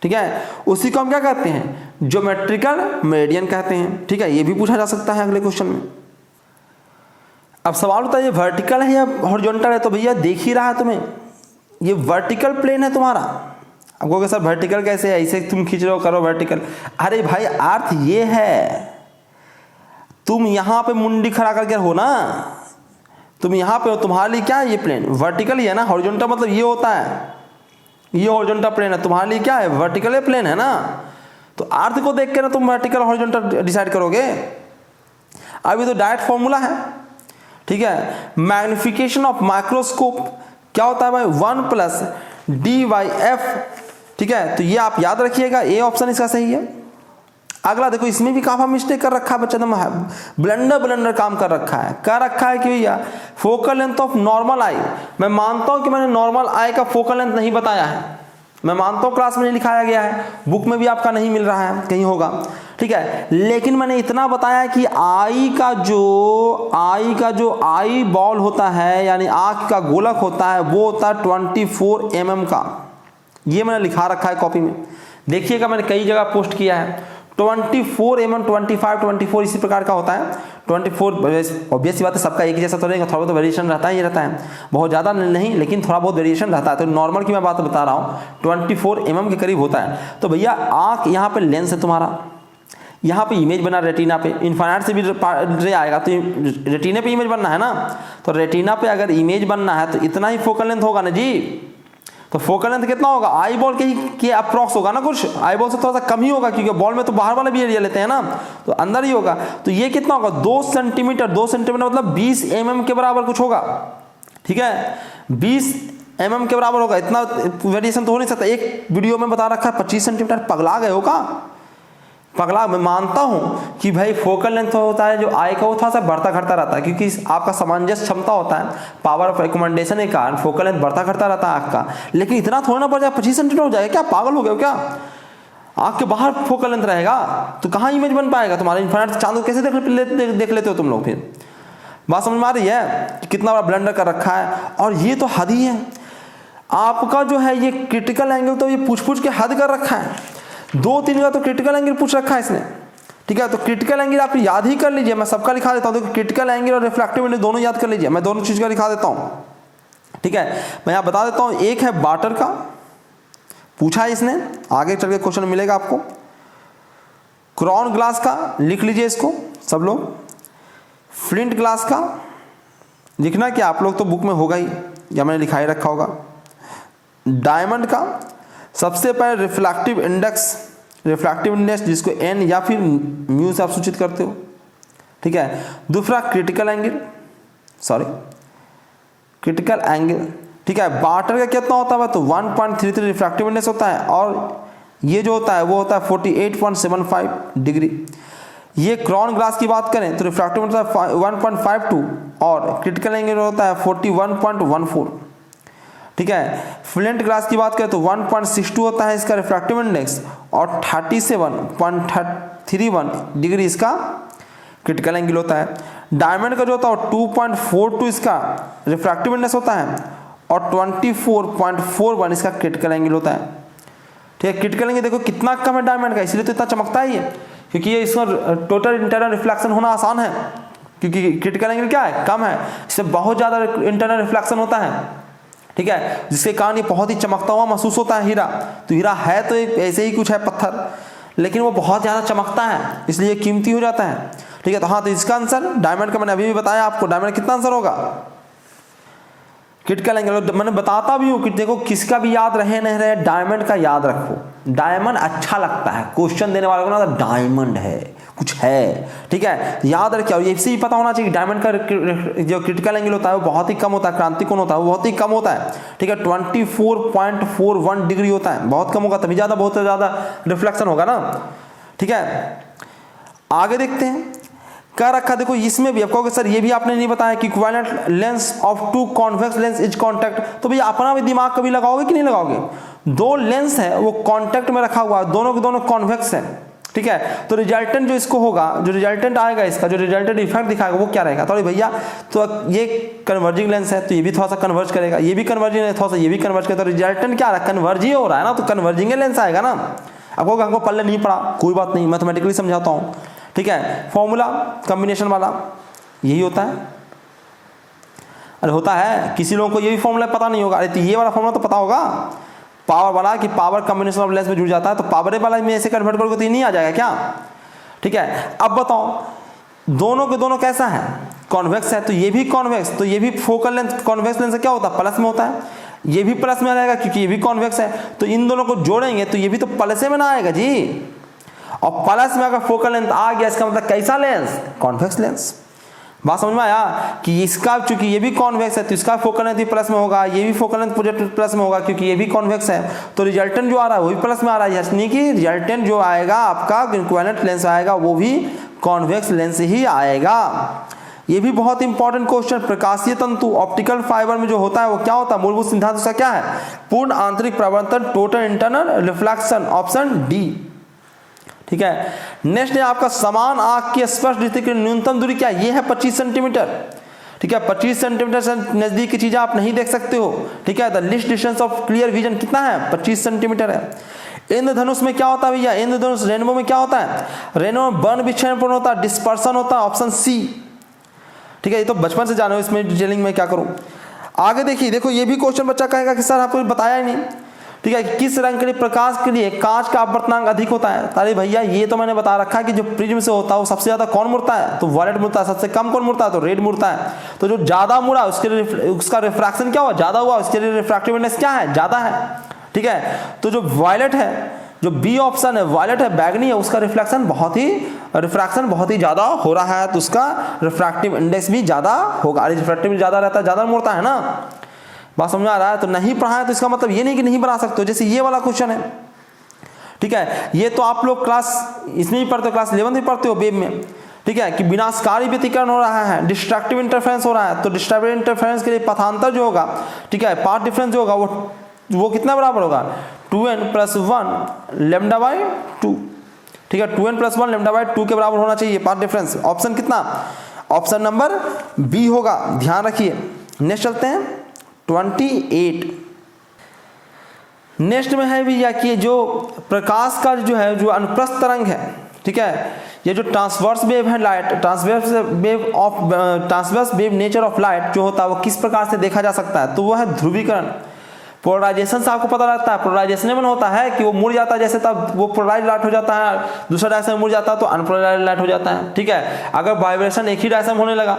ठीक है, उसी को हम क्या कहते हैं, ज्योमेट्रिकल मेरिडियन कहते हैं। ठीक है, ये भी पूछा जा सकता है अगले क्वेश्चन में। अब सवाल होता है ये वर्टिकल है या हॉरिजॉन्टल है, तो भैया देख ही रहा है तुम्हें, ये वर्टिकल प्लेन है तुम्हारा। अब कहोगे सर वर्टिकल कैसे है, इसे तुम खींच रहे हो, करो वर्टिकल। अरे भाई अर्थ ये है, तुम यहां पे मुंडी खड़ा करके हो ना, तुम यहां पे हो, तुम्हारे लिए क्या है ये प्लेन, वर्टिकल ही है ना। हॉरिजॉन्टल मतलब ये होता है, ये हॉरिजॉन्टल प्लेन है, तुम्हारे लिए क्या है, वर्टिकल प्लेन है ना। तो अर्थ को देख के ना तुम वर्टिकल हॉरिजॉन्टल डिसाइड करोगे। अभी तो डायरेक्ट फॉर्मूला है। ठीक है, मैग्निफिकेशन ऑफ माइक्रोस्कोप क्या होता है भाई, 1 प्लस dy/f। ठीक है, तो ये आप याद रखिएगा, ए ऑप्शन इसका सही है। अगला देखो, इसमें भी काफी मिस्टेक कर रखा है बच्चा, तुम ब्लंडर काम कर रखा है कि भैया फोकल लेंथ ऑफ नॉर्मल आई। मैं मानता हूं कि मैंने नॉर्मल आई का फोकल लेंथ नहीं बताया है, मैं मानता हूं क्लास में नहीं लिखाया गया है, बुक में भी आपका नहीं मिल रहा है, कहीं होगा। ठीक है, लेकिन मैंने इतना बताया कि आई का जो आई बॉल होता है, यानी आंख का गोलक होता है, वो होता है 24 mm का। ये मैंने लिखा रखा है कॉपी में, देखिएगा, मैंने कई जगह पोस्ट किया है। 24 mm, 25, 24 इसी प्रकार का होता है। 24 ऑब्वियस सी बात है, सबका एक जैसा तो नहीं, थोड़ा बहुत वेरिएशन रहता है, ये रहता है, बहुत ज़्यादा नहीं लेकिन थोड़ा बहुत वेरिएशन रहता है। तो नॉर्मल की मैं बात बता रहा हूँ, 24 mm के करीब होता है। तो भैया आँख यहाँ पे लेंस है तुम्हारा, यहाँ पे इमेज बना रेटिना पे, इन्फाइनाइट से भी रे आएगा, तो रेटिना पे इमेज बनना है ना। तो रेटिना पे अगर इमेज बनना है तो इतना ही फोकल लेंथ होगा ना जी। तो फोकल लेंथ कितना होगा, आई बॉल के अप्रॉक्स होगा ना, कुछ आई बॉल से थोड़ा सा कम ही होगा, क्योंकि बॉल में तो बाहर वाला भी एरिया लेते हैं ना, तो अंदर ही होगा। तो ये कितना होगा, 2 सेंटीमीटर मतलब 20 mm के बराबर कुछ होगा। ठीक है, 20 mm के बराबर होगा, इतना वेरिएशन तो हो नहीं सकता। एक वीडियो में बता रखा है 25 सेंटीमीटर, पगला गए होगा, पगला। मैं मानता हूं कि भाई फोकल लेंथ होता है जो आई का, वो थोड़ा सा बढ़ता घटता रहता है, क्योंकि आपका सामंजस्य क्षमता होता है, पावर ऑफ रिकमेंडेशन के कारण फोकल लेंथ बढ़ता घटता रहता है आँख का। लेकिन इतना थोड़ा ना बढ़ जाए, 25 सेंटीमीटर हो जाएगा क्या, पागल हो गए क्या, आँख के बाहर फोकल लेंथ रहेगा तो कहाँ इमेज बन पाएगा तुम्हारा। इन्फाइनाइट चांद को कैसे देख लेते हो तुम लोग, फिर बात समझ में आ रही है, कितना बड़ा ब्लंडर कर रखा है। और ये तो हद ही है आपका, जो है ये क्रिटिकल एंगल, तो ये पूछ के हद कर रखा है, 2-3 का तो क्रिटिकल एंगल पूछ रखा है इसने। ठीक है, तो क्रिटिकल एंगल आप याद ही कर लीजिए, मैं सबका लिखा देता हूं, देखो क्रिटिकल एंगल और रिफ्रैक्टिव इंडेक्स दोनों याद कर लीजिए, मैं दोनों चीज का लिखा देता हूं। ठीक है, मैं यहां बता देता हूं, एक है बाटर का, पूछा है इसने, आगे चल के क्वेश्चन मिलेगा आपको। क्रॉन ग्लास का लिख लीजिए इसको सब लोग, फ्लिंट ग्लास का लिखना क्या, आप लोग तो बुक में होगा ही, या मैंने लिखा ही रखा होगा। डायमंड का सबसे पहले रिफ्रैक्टिव इंडेक्स जिसको एन या फिर म्यू से आप सूचित करते हो। ठीक है, दूसरा क्रिटिकल एंगल। ठीक है, बाटर का कितना होता है, तो 1.33 रिफ्रैक्टिव इंडेक्स होता है, और ये जो होता है वो होता है 48.75 डिग्री। ये क्रॉन ग्लास की बात करें तो रिफ्रैक्टिव इंडेक्स होता है 1.52 और क्रिटिकल एंगल होता है 41.14। ठीक है, फ्लिंट ग्लास की बात करें तो 1.62 होता है इसका रिफ्रैक्टिव इंडेक्स, और 37.31 डिग्री इसका क्रिटिकल एंगल होता है। डायमंड का जो होता है 2.42 इसका रिफ्रैक्टिव इंडेक्स होता है, और 24.41 इसका क्रिटिकल एंगल होता है। ठीक है, क्रिटिकल एंगल देखो कितना कम है डायमंड का, इसलिए तो इतना चमकता ही है, क्योंकि ये इसका टोटल इंटरनल रिफ्लेक्शन होना आसान है, क्योंकि क्रिटिकल एंगल क्या है, कम है, इससे बहुत ज़्यादा इंटरनल रिफ्लेक्शन होता है। ठीक है, जिसके कारण ये बहुत ही चमकता हुआ महसूस होता है हीरा। तो हीरा है तो एक ऐसे ही कुछ है पत्थर, लेकिन वो बहुत ज़्यादा चमकता है, इसलिए कीमती हो जाता है। ठीक है, तो हाँ, तो इसका आंसर डायमंड का मैंने अभी भी बताया आपको, डायमंड कितना आंसर होगा, क्रिटिकल एंगल मैंने बताता भी हूँ कि देखो किसका भी याद रहे नहीं रहे, डायमंड का याद रखो। डायमंड अच्छा लगता है, क्वेश्चन देने वाले को ना डायमंड है, कुछ है, ठीक है, याद रखिए। और इससे ही पता होना चाहिए कि डायमंड का जो क्रिटिकल एंगल होता है वो बहुत ही कम होता है, क्रांति कोण होता है वो बहुत ही कम होता है, ठीक है, 24.41 डिग्री होता है, बहुत कम होगा, तभी ज्यादा बहुत ज्यादा रिफ्लेक्शन होगा ना, ठीक है। आगे देखते हैं, क्या रखा देखो इसमें भी। आप कहोगे सर ये भी आपने नहीं बताया कि equivalent lens of two convex lens is contact, तो भैया अपना भी दिमाग कभी लगाओगे कि नहीं लगाओगे। दो लेंस है वो कांटेक्ट में रखा हुआ है, दोनों के दोनों कॉन्वेक्स है, ठीक है, तो रिजल्टेंट जो इसको होगा, जो रिजल्टेंट आएगा इसका, जो रिजल्टेंट इफेक्ट दिखाएगा वो क्या रहेगा। तो भैया तो ये कन्वर्जिंग लेंस है तो ये भी थोड़ा सा कन्वर्ज करेगा, ये भी कन्वर्जिंग है थोड़ा सा, ये भी कन्वर्ज करेगा, तो रिजल्टेंट क्या रहा, कन्वर्ज ही हो रहा है ना, तो कन्वर्जिंग लेंस आएगा ना। अब कहोगे हमको पल्ले नहीं पड़ा, कोई बात नहीं, मैथमेटिकली समझाता हूँ, ठीक है। फॉर्मूला कॉम्बिनेशन वाला यही होता है, अरे होता है, किसी लोगों को ये भी फॉर्मूला पता नहीं होगा, अरे तो ये वाला फॉर्मूला तो पता होगा, पावर वाला, कि पावर कॉम्बिनेशन ऑफ लेंस में जुड़ जाता है, तो पावर वाला में ऐसे कन्वर्ट करोगे तो ये नहीं आ जाएगा क्या, ठीक है। अब बताओ दोनों के दोनों कैसा है, कॉन्वेक्स है, तो ये भी कॉन्वेक्स, तो ये भी फोकल लेंथ कॉन्वेक्स लेंस क्या होता है, प्लस में होता है, ये भी प्लस में आएगा क्योंकि ये भी कॉन्वेक्स है, तो इन दोनों को जोड़ेंगे तो ये भी तो प्लस में ना आएगा जी। और प्लस में अगर फोकल लेंथ आ गया इसका मतलब कैसा लेंस, कॉन्वेक्स लेंस। बात समझ में आया कि इसका चूंकि ये भी कॉन्वेक्स है तो इसका फोकल लेंथ भी प्लस में होगा, ये भी फोकल लेंथ प्लस में होगा क्योंकि ये भी कॉन्वेक्स है, तो रिजल्टेंट जो आ रहा है वो भी प्लस में आ रहा है, यानी कि रिजल्टेंट जो आएगा आपका इक्विवेलेंट लेंस आएगा वो भी कॉन्वेक्स लेंस ही आएगा। ये भी बहुत इंपॉर्टेंट क्वेश्चन, प्रकाशीय तंतु ऑप्टिकल फाइबर में जो होता है वो क्या होता है, मूलभूत सिद्धांत उसका क्या है, पूर्ण आंतरिक प्रवर्तन, total internal reflection, option D, ठीक है। नेक्स्ट है आपका समान आंख की स्पर्श दृष्टि की न्यूनतम दूरी क्या है, ये है 25 सेंटीमीटर, ठीक है, 25 सेंटीमीटर से नजदीक की चीजें आप नहीं देख सकते हो, ठीक है। The least distance of clear vision कितना है, 25 सेंटीमीटर है। इंद्रधनुष में क्या होता है भैया, इंद्रधनुष रेनबो में क्या होता है, रेनबो में बर्न विक्षेपण होता है, डिस्पर्सन होता है, ऑप्शन सी, ठीक है। ये तो बचपन से जानो, इसमें डिटेलिंग में क्या करूं। आगे देखिए, देखो ये भी क्वेश्चन बच्चा कहेगा कि सर आपको बताया ही नहीं, ठीक है, किस रंग के लिए प्रकाश के लिए कांच का अपवर्तनांक अधिक होता है। अरे भैया ये तो मैंने बता रखा है कि जो प्रिज्म से होता है वो सबसे ज्यादा कौन मुड़ता है, तो वायलेट मुड़ता है, सबसे कम कौन मुड़ता है, तो रेड मुड़ता है। तो जो ज्यादा मुड़ा उसका रिफ्रैक्शन क्या हुआ, ज्यादा हुआ, उसके लिए रिफ्रैक्टिव इंडेक्स क्या है, ज्यादा है, ठीक है। तो जो वायलेट है, जो बी ऑप्शन है वायलेट है, बैगनी है, उसका रिफ्रैक्शन बहुत ही ज्यादा हो रहा है, तो उसका रिफ्रैक्टिव इंडेक्स भी ज्यादा होगा। अरे रिफ्रैक्टिव ज्यादा रहता है, ज्यादा मुड़ता है ना, बात समझ में आ रहा है। तो नहीं पढ़ा है तो इसका मतलब ये नहीं कि नहीं बना सकते हो, जैसे ये वाला क्वेश्चन है, ठीक है, ये तो आप लोग क्लास इसमें ही पढ़ते हो, क्लास 11 में पढ़ते हो वेब में, ठीक है, कि विनाशकारी व्यतिकरण हो रहा है, डिस्ट्रक्टिव इंटरफेरेंस हो रहा है, तो डिस्ट्रक्टिव इंटरफेरेंस के लिए पथांतर जो होगा, ठीक है, पाथ डिफरेंस जो होगा वो कितना बराबर होगा, 2n+1 λ/2, ठीक है, 2n+1 λ/2 के बराबर होना चाहिए पाथ डिफरेंस। ऑप्शन कितना, ऑप्शन नंबर बी होगा, ध्यान रखिए। नेक्स्ट चलते हैं 28। नेक्स्ट में है भैया कि जो प्रकाश का जो है, जो अनुप्रस्थ तरंग है, ठीक है, ये जो ट्रांसवर्स वेव है light, transverse wave nature of light जो होता है वो किस प्रकार से देखा जा सकता है, तो वो है ध्रुवीकरण। पोलराइजेशन से आपको पता लगता है, पोलराइजेशन में होता है कि वो मुड़ जाता है, जैसे तब वो पोलराइज लाइट हो जाता है, दूसरा डायरेक्शन में मुड़ जाता है तो अनपोलराइज लाइट हो जाता है, ठीक है। अगर वाइब्रेशन एक ही डायरेक्शन में होने लगा,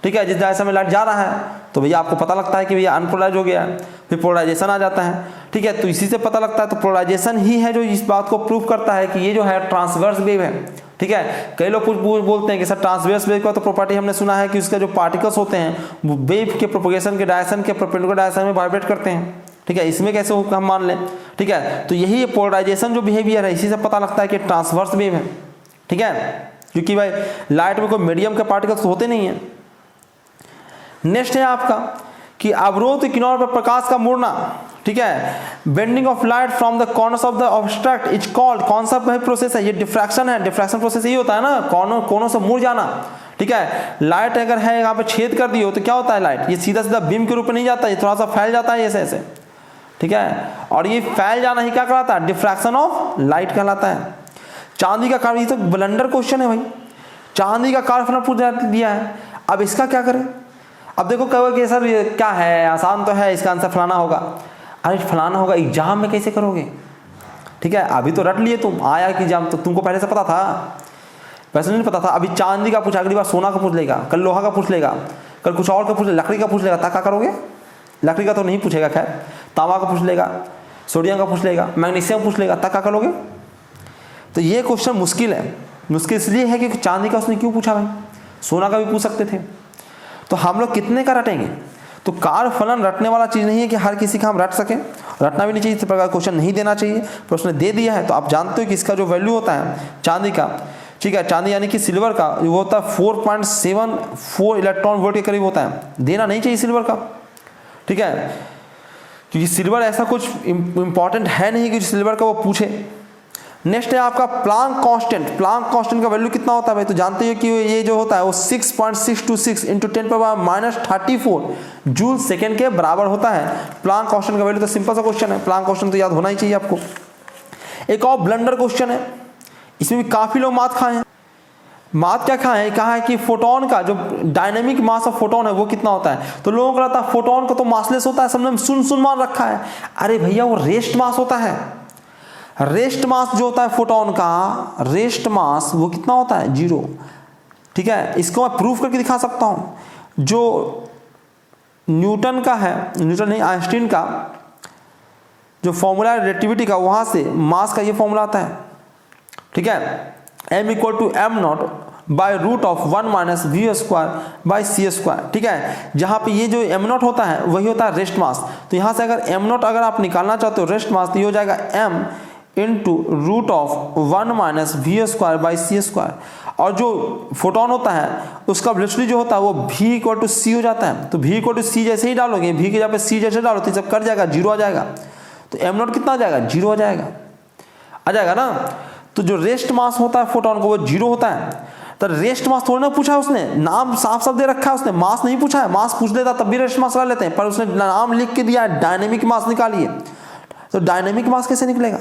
ठीक है, जिस डायरेक्शन में लाइट जा रहा है तो भैया आपको पता लगता है कि भैया अनपोलराइज हो गया है, फिर पोलराइजेशन आ जाता है, ठीक है। तो इसी से पता लगता है, तो पोलराइजेशन ही है जो इस बात को प्रूव करता है कि ये जो है ट्रांसवर्स वेव है, ठीक है। कई लोग कुछ बोलते हैं कि सर ट्रांसवर्स वेव का तो प्रॉपर्टी हमने सुना है कि उसके जो पार्टिकल्स होते हैं वो वेव के प्रोपगेशन के डायरेक्शन के परपेंडिकुलर डायरेक्शन में वाइब्रेट करते हैं, ठीक है, इसमें कैसे हम मान लें, ठीक है। तो यही पोलराइजेशन जो बिहेवियर है इसी से पता लगता है कि ट्रांसवर्स वेव है, ठीक है, क्योंकि भाई लाइट में कोई मीडियम के पार्टिकल्स होते नहीं है। नेक्स्ट है आपका कि अवरोध किनारों पर प्रकाश का मुड़ना, ठीक है, bending of light from the corners of the obstruct is called, कौन सा प्रोसेस है, ये डिफ्रैक्शन है। डिफ्रैक्शन प्रोसेस यही होता है ना, कोनों से मुड़ जाना, ठीक है। लाइट अगर है यहाँ पे छेद कर दी हो तो क्या होता है, लाइट ये सीधा सीधा बीम के रूप में नहीं जाता, ये थोड़ा सा फैल जाता है ऐसे ऐसे, ठीक है, और ये फैल जाना ही क्या कहलाता है, डिफ्रैक्शन ऑफ लाइट कहलाता है। चांदी का कार्य, ये तो ब्लंडर क्वेश्चन है भाई, चांदी का कार्य पूछ दिया है, अब इसका क्या करें। अब देखो कहोगे कि सर ये क्या है, आसान तो है, इसका आंसर फलाना होगा। अरे फलाना होगा, एग्जाम में कैसे करोगे, ठीक है, अभी तो रट लिए तुम, आया कि एग्जाम तो तुमको पहले से पता था, वैसे नहीं पता था। अभी चांदी का पूछा, अगली बार सोना का पूछ लेगा, कल लोहा का पूछ लेगा, कल कुछ और का पूछ लेगा, लकड़ी का पूछ लेगा, क्या करोगे, लकड़ी का तो नहीं पूछेगा, खैर तांबा का पूछ लेगा, सोडियम का पूछ लेगा, मैग्नीशियम पूछ लेगा, तब क्या करोगे? तो ये क्वेश्चन मुश्किल है। मुश्किल इसलिए है कि चांदी का उसने क्यों पूछा भाई, सोना का भी पूछ सकते थे। तो हम लोग कितने का रटेंगे? तो कार फलन रटने वाला चीज़ नहीं है कि हर किसी का हम रट सकें, रटना भी नहीं चाहिए, इस प्रकार क्वेश्चन नहीं देना चाहिए। पर उसने दे दिया है तो आप जानते हो कि इसका जो वैल्यू होता है चांदी का, ठीक है, चांदी यानी कि सिल्वर का वो होता है 4.74 इलेक्ट्रॉन वोल्ट के करीब होता है। देना नहीं चाहिए सिल्वर का, ठीक है, क्योंकि सिल्वर ऐसा कुछ इंपॉर्टेंट है नहीं कि सिल्वर का वो पूछे। नेक्स्ट है आपका प्लांक कांस्टेंट। प्लांक कांस्टेंट का वैल्यू कितना होता है भाई? तो जानते हो कि ये जो होता है वो 6.626 इंटू 10⁻⁻34 जूल सेकेंड के बराबर होता है। प्लांक कांस्टेंट का वैल्यू तो सिंपल सा क्वेश्चन है, प्लांक कांस्टेंट तो याद होना ही चाहिए आपको। एक और ब्लंडर क्वेश्चन है, इसमें भी काफी लोग मात खाए हैं। मात क्या खाए हैं? कहा है कि फोटोन का जो डायनेमिक मास ऑफ फोटोन है वो कितना होता है? तो लोगों को लगता है फोटोन का तो मासलेस होता है, समझ में सुन मान रखा है। अरे भैया वो रेस्ट मास होता है। रेस्ट मास जो होता है फोटोन का, रेस्ट मास वो कितना होता है? 0, ठीक है। इसको मैं प्रूफ करके दिखा सकता हूं। जो न्यूटन का है, न्यूटन नहीं आइंस्टीन का जो फॉर्मूला है रिलेटिविटी का, वहां से मास का ये फॉर्मूला आता है, ठीक है, m = m0 by root of 1 - v² c², ठीक है। जहां पे ये जो m0 होता है वही होता है रेस्ट मास। तो यहां से अगर m0 अगर आप निकालना चाहते हो रेस्ट मास, तो ये हो जाएगा m into root of 1 - v² c²। और जो फोटोन होता है उसका वेलोसिटी जो होता है वो v = c हो जाता है। तो v = c जैसे ही डालोगे, v के जगह पे c जैसे डालो तो जब कट जाएगा 0 आ जाएगा। तो m0 कितना आ जाएगा? 0 आ जाएगा ना। तो जो रेस्ट मास होता है फोटोन को वो 0 होता है। तो रेस्ट मास थोड़ा ना पूछा उसने, नाम साफ साफ दे रखा है उसने, मास नहीं पूछा है। मास पूछ लेता तब भी रेस्ट मास लगा लेते हैं, पर उसने नाम लिख के दिया है डायनेमिक मास निकालिए। तो डायनेमिक मास कैसे निकलेगा?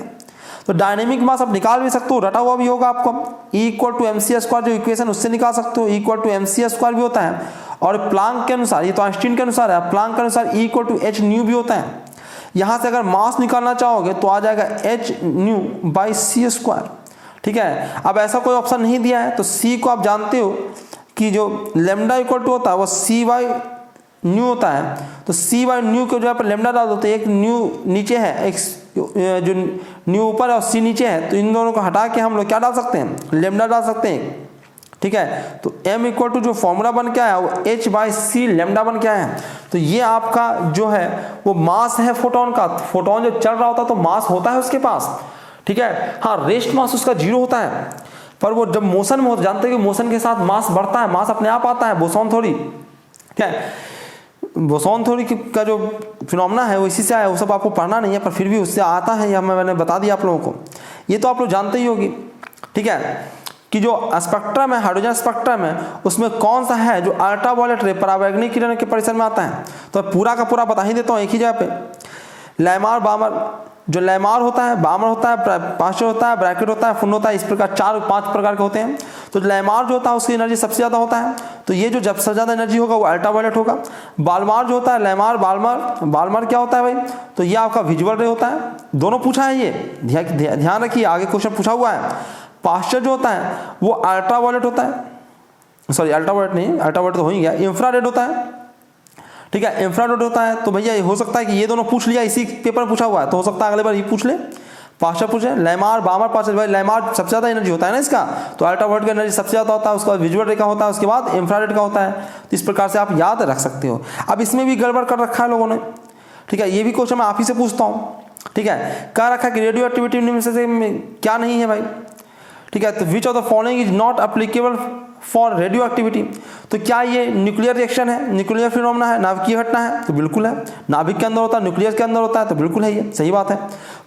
तो डायनेमिक मास आप निकाल भी सकते हो, रटा हुआ भी होगा आपको। E = mc² जो इक्वेशन उससे निकाल सकते हो, E = mc² भी होता है। और प्लांक के अनुसार, ये तो आइंस्टीन के अनुसार है, प्लांक के अनुसार E = hν भी होता है। यहां से अगर मास निकालना चाहोगे तो आ जाएगा hν/c², ठीक है। अब ऐसा कोई ऑप्शन नहीं दिया है तो c को आप जानते हो कि जो लैम्डा = होता है वो c/ν होता है। तो c/ν के जगह पर लैम्डा डाल दो तो एक ν नीचे है, एक जो न्यू ऊपर है और सी नीचे है, तो इन दोनों को हटा के हम लोग क्या डाल सकते हैं? लैम्डा डाल सकते हैं, ठीक है। तो m = जो फॉर्मूला बन के आया वो h/c लैम्डा बन के आया है। तो ये आपका जो है वो मास है फोटोन का। फोटोन जब चल रहा होता है तो मास होता है उसके पास, ठीक है। हाँ, रेस्ट मास उसका 0 होता है, पर वो जब मोशन में हो, जानते हैं कि मोशन के साथ मास बढ़ता है, मास अपने आप आता है। बोसॉन थ्योरी, क्या है, बोसॉन थ्योरी का जो फिनोमेना है वो इसी से आया। वो सब आपको पढ़ना नहीं है, पर फिर भी उससे आता है, यह मैंने बता दिया आप लोगों को। ये तो आप लोग जानते ही होगी, ठीक है, कि जो स्पेक्ट्रम है, हाइड्रोजन स्पेक्ट्रम है, उसमें कौन सा है जो अल्ट्रावायलेट रे, परावैंगनिक किरण के परिसर में आता है। तो पूरा का पूरा बता ही देता हूँ एक ही जगह पे। लैमार बामर, जो लैमार होता है, बामर होता है, पास्चर होता है, ब्रैकेट होता है, फुन होता है, इस प्रकार 4-5 प्रकार के होते हैं। तो लैमार जो होता है उसकी एनर्जी सबसे ज़्यादा होता है, तो ये जो सबसे ज़्यादा एनर्जी होगा वो अल्ट्रावायलेट होगा। बालमार जो होता है, लैमार बालमार क्या होता है भाई? तो ये आपका विजुअल रे होता है। दोनों पूछा है, ये ध्यान रखिए, आगे क्वेश्चन पूछा हुआ है। पास्चर जो होता है वो अल्ट्रावायलेट होता है, सॉरी अल्ट्रावायलेट नहीं, अल्ट्रावायलेट तो हो ही गया, इंफ्रारेड होता है, ठीक है, इंफ्रारेड होता है। तो भैया हो सकता है कि ये दोनों पूछ लिया, इसी पेपर में पूछा हुआ है, तो हो सकता है अगले बार ये पूछ ले, पास्चर पूछे। लैमार बामर पास्चर, भाई लैमार सबसे ज़्यादा एनर्जी होता है ना इसका, तो अल्ट्रावायलेट का एनर्जी सबसे ज़्यादा होता है, उसके बाद विजुअल रे का होता है, उसके बाद इंफ्रारेड का होता है। तो इस प्रकार से आप याद रख सकते हो। अब इसमें भी गड़बड़ कर रखा है लोगों ने, ठीक है, ये भी क्वेश्चन मैं आप ही से पूछता हूँ, ठीक है। कह रखा है कि रेडियो एक्टिविटी में से क्या नहीं है भाई, ठीक है। तो which of the following is not applicable for radio activity. तो क्या ये न्यूक्लियर रिएक्शन है, न्यूक्लियर फिनोमेना है, नाभिकीय घटना है? तो बिल्कुल है। नाभिक के अंदर होता है, न्यूक्लियस के अंदर होता है, तो बिल्कुल है, ये सही बात है।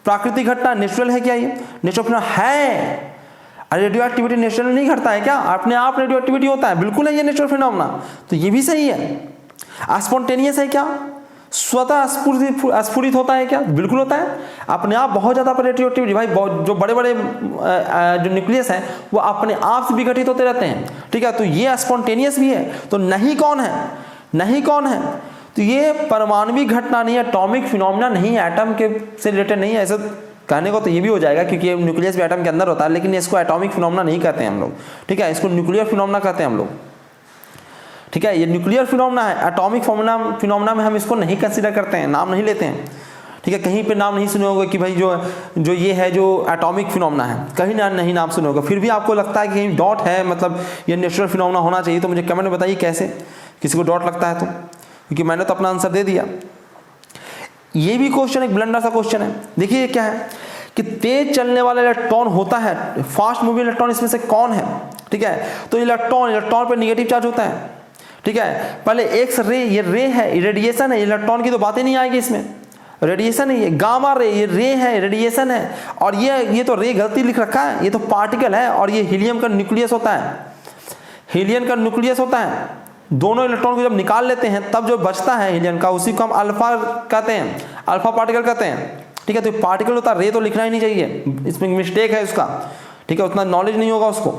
प्राकृतिक घटना नेचुरल है क्या? ये नेचुरल फिनोमेना है। रेडियो एक्टिविटी नेचुरल नहीं घटता है क्या? अपने आप रेडियो एक्टिविटी होता है, बिल्कुल है ये नेचुरल फिनोमेना, तो ये भी सही है। स्पॉन्टेनियस है क्या? स्वतः स्फुरित होता है क्या? बिल्कुल होता है। अपने आप बहुत ज़्यादा रेडियो एक्टिविटी, भाई जो बड़े बड़े जो न्यूक्लियस हैं वो अपने आप से विघटित होते रहते हैं, ठीक है। तो ये स्पॉन्टेनियस भी है। तो नहीं कौन है? नहीं कौन है? तो ये परमाणविक घटना नहीं है, एटॉमिक फिनोमेना नहीं है, एटम के से रिलेटेड नहीं है। ऐसे कहने को तो ये भी हो जाएगा क्योंकि न्यूक्लियस भी एटम के अंदर होता है, लेकिन इसको एटॉमिक फिनोमेना नहीं कहते हैं हम लोग, ठीक है, इसको न्यूक्लियर फिनोमेना कहते हैं हम लोग, ठीक है, ये न्यूक्लियर फिनोमेना है, एटॉमिक फिनोमेना में हम इसको नहीं कंसीडर करते हैं, नाम नहीं लेते हैं। ठीक है, कहीं पे नाम नहीं सुने होंगे कि भाई जो ये है जो एटॉमिक फिनोमेना है, कहीं ना नहीं नाम सुने होगा। फिर भी आपको लगता है कि कहीं डॉट है, मतलब ये नेचुरल फिनोमेना होना चाहिए, तो मुझे कमेंट में बताइए कैसे किसी को डॉट लगता है तो, क्योंकि मैंने तो अपना आंसर दे दिया। ये भी क्वेश्चन एक ब्लंडर सा क्वेश्चन है। देखिए क्या है कि तेज चलने वाला इलेक्ट्रॉन होता है, फास्ट मूविंग इलेक्ट्रॉन इसमें से कौन है? ठीक है, तो इलेक्ट्रॉन पे नेगेटिव चार्ज होता है। ठीक है, पहले एक्स रे, ये रे है, रेडिएशन है, इलेक्ट्रॉन की तो बातें नहीं आएगी इसमें, रेडिएशन है ये, गामा रे, ये रे है, रेडिएशन है। और ये तो रे गलती लिख रखा है, ये तो पार्टिकल है, और ये हीलियम का न्यूक्लियस होता है, हीलियम का न्यूक्लियस होता है। दोनों इलेक्ट्रॉन को जब निकाल लेते हैं तब जो बचता है हीलियम का, उसी को हम अल्फा कहते हैं, अल्फा पार्टिकल कहते हैं। ठीक है, तो पार्टिकल होता है, रे तो लिखना ही नहीं चाहिए, इसमें मिस्टेक है उसका। ठीक है, उतना नॉलेज नहीं होगा उसको,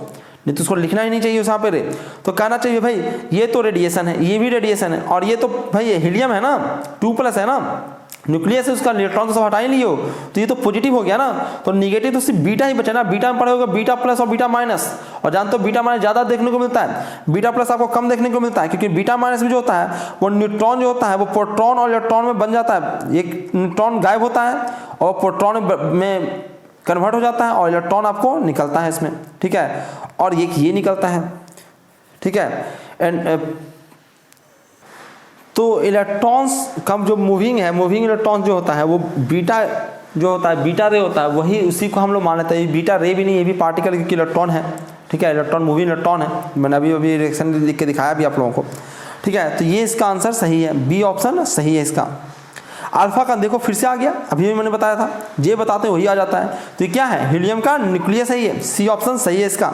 नहीं तो उसको लिखना ही नहीं चाहिए यहाँ पे रे। तो कहना चाहिए भाई ये तो रेडिएशन है, ये भी रेडिएशन है, और ये तो भाई ये हीलियम है ना, 2+ है ना, न्यूक्लियस है उसका, इलेक्ट्रॉन तो सब हटा ही नहीं हो, तो ये तो पॉजिटिव हो गया ना, तो निगेटिव तो सिर्फ बीटा ही बचा ना। बीटा में पढ़े होगा बीटा प्लस और बीटा माइनस, और जानते हो बीटा माइनस ज़्यादा देखने को मिलता है, बीटा प्लस आपको कम देखने को मिलता है, क्योंकि बीटा माइनस में जो होता है वो न्यूट्रॉन जो होता है वो प्रोटॉन और इलेक्ट्रॉन में बन जाता है। एक न्यूट्रॉन गायब होता है और प्रोटॉन में कन्वर्ट हो जाता है, और इलेक्ट्रॉन आपको निकलता है इसमें। ठीक है, और ये निकलता है। ठीक है, एंड तो इलेक्ट्रॉन्स का जो मूविंग इलेक्ट्रॉन जो होता है वो बीटा जो होता है, बीटा रे होता है, वही उसी को हम लोग मान लेते हैं। ये बीटा रे भी नहीं, ये भी पार्टिकल क्योंकि इलेक्ट्रॉन है। ठीक है, इलेक्ट्रॉन मूविंग इलेक्ट्रॉन है, मैंने अभी रिएक्शन लिख के दिखाया भी आप लोगों को। ठीक है, तो ये इसका आंसर सही है, बी ऑप्शन सही है इसका। अल्फा का देखो फिर से आ गया, अभी भी मैंने बताया था, जे बताते वही आ जाता है। तो ये क्या है, हीलियम का न्यूक्लियस है, ये सी ऑप्शन सही है इसका।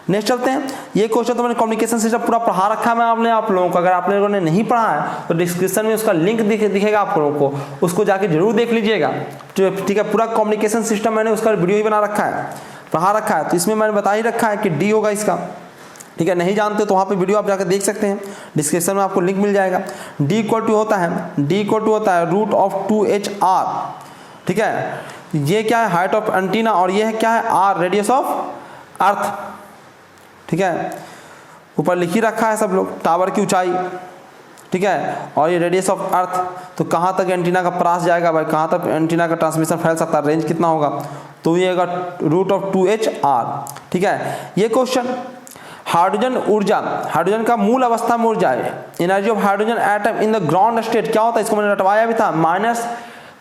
नेक्स्ट चलते हैं, ये क्वेश्चन तो मैंने कम्युनिकेशन सिस्टम पूरा पढ़ा रखा है मैं आपने आप लोगों को, अगर आप लोगों ने नहीं पढ़ा है तो डिस्क्रिप्शन में उसका लिंक दिखेगा आप लोगों को, उसको जाके जरूर देख लीजिएगा। ठीक है, पूरा कम्युनिकेशन सिस्टम मैंने उसका वीडियो ही बना रखा है, पढ़ा रखा है, तो इसमें मैंने बता ही रखा है कि डी होगा इसका। ठीक है, नहीं जानते तो वहाँ पे वीडियो आप जाकर देख सकते हैं, डिस्क्रिप्शन में आपको लिंक मिल जाएगा। डी इक्वल टू होता है √2HR। ठीक है, ये क्या है, हाइट ऑफ एंटीना, और ये है क्या है, R रेडियस ऑफ अर्थ। ठीक है, ऊपर लिख ही रखा है सब लोग, टावर की ऊंचाई। ठीक है, और ये रेडियस ऑफ अर्थ, तो कहाँ तक एंटीना का पास जाएगा भाई, कहाँ तक एंटीना का ट्रांसमिशन फैल सकता है, रेंज कितना होगा, तो ये होगा √2HR। ठीक है, ये क्वेश्चन हाइड्रोजन ऊर्जा, हाइड्रोजन का मूल अवस्था में ऊर्जा है, energy of hydrogen atom in the ground state क्या होता है, इसको मैंने रटवाया भी था,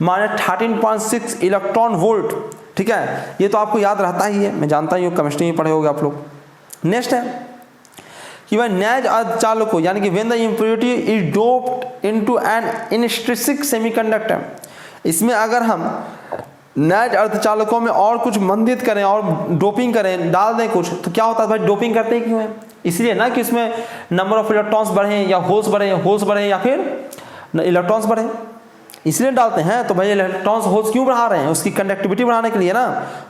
-13.6 इलेक्ट्रॉन वोल्ट। ठीक है, ये तो आपको याद रहता ही है, मैं जानता ही हूँ, केमिस्ट्री में पढ़े होगे आप लोग। नेक्स्ट है कि भाई नैज अर्धचालकों यानी कि when the impurity is doped into an intrinsic semiconductor, इसमें अगर हम नैज अर्धचालकों में और कुछ मंदित करें और डोपिंग करें, डाल दें कुछ, तो क्या होता है भाई, डोपिंग करते हैं क्यों है, इसलिए ना कि इसमें नंबर ऑफ इलेक्ट्रॉन्स बढ़े या होल्स बढ़े या फिर इलेक्ट्रॉन्स बढ़े, इसलिए डालते हैं। तो भाई इलेक्ट्रॉन्स होल्स क्यों बढ़ा रहे हैं, उसकी कंडक्टिविटी बढ़ाने के लिए ना,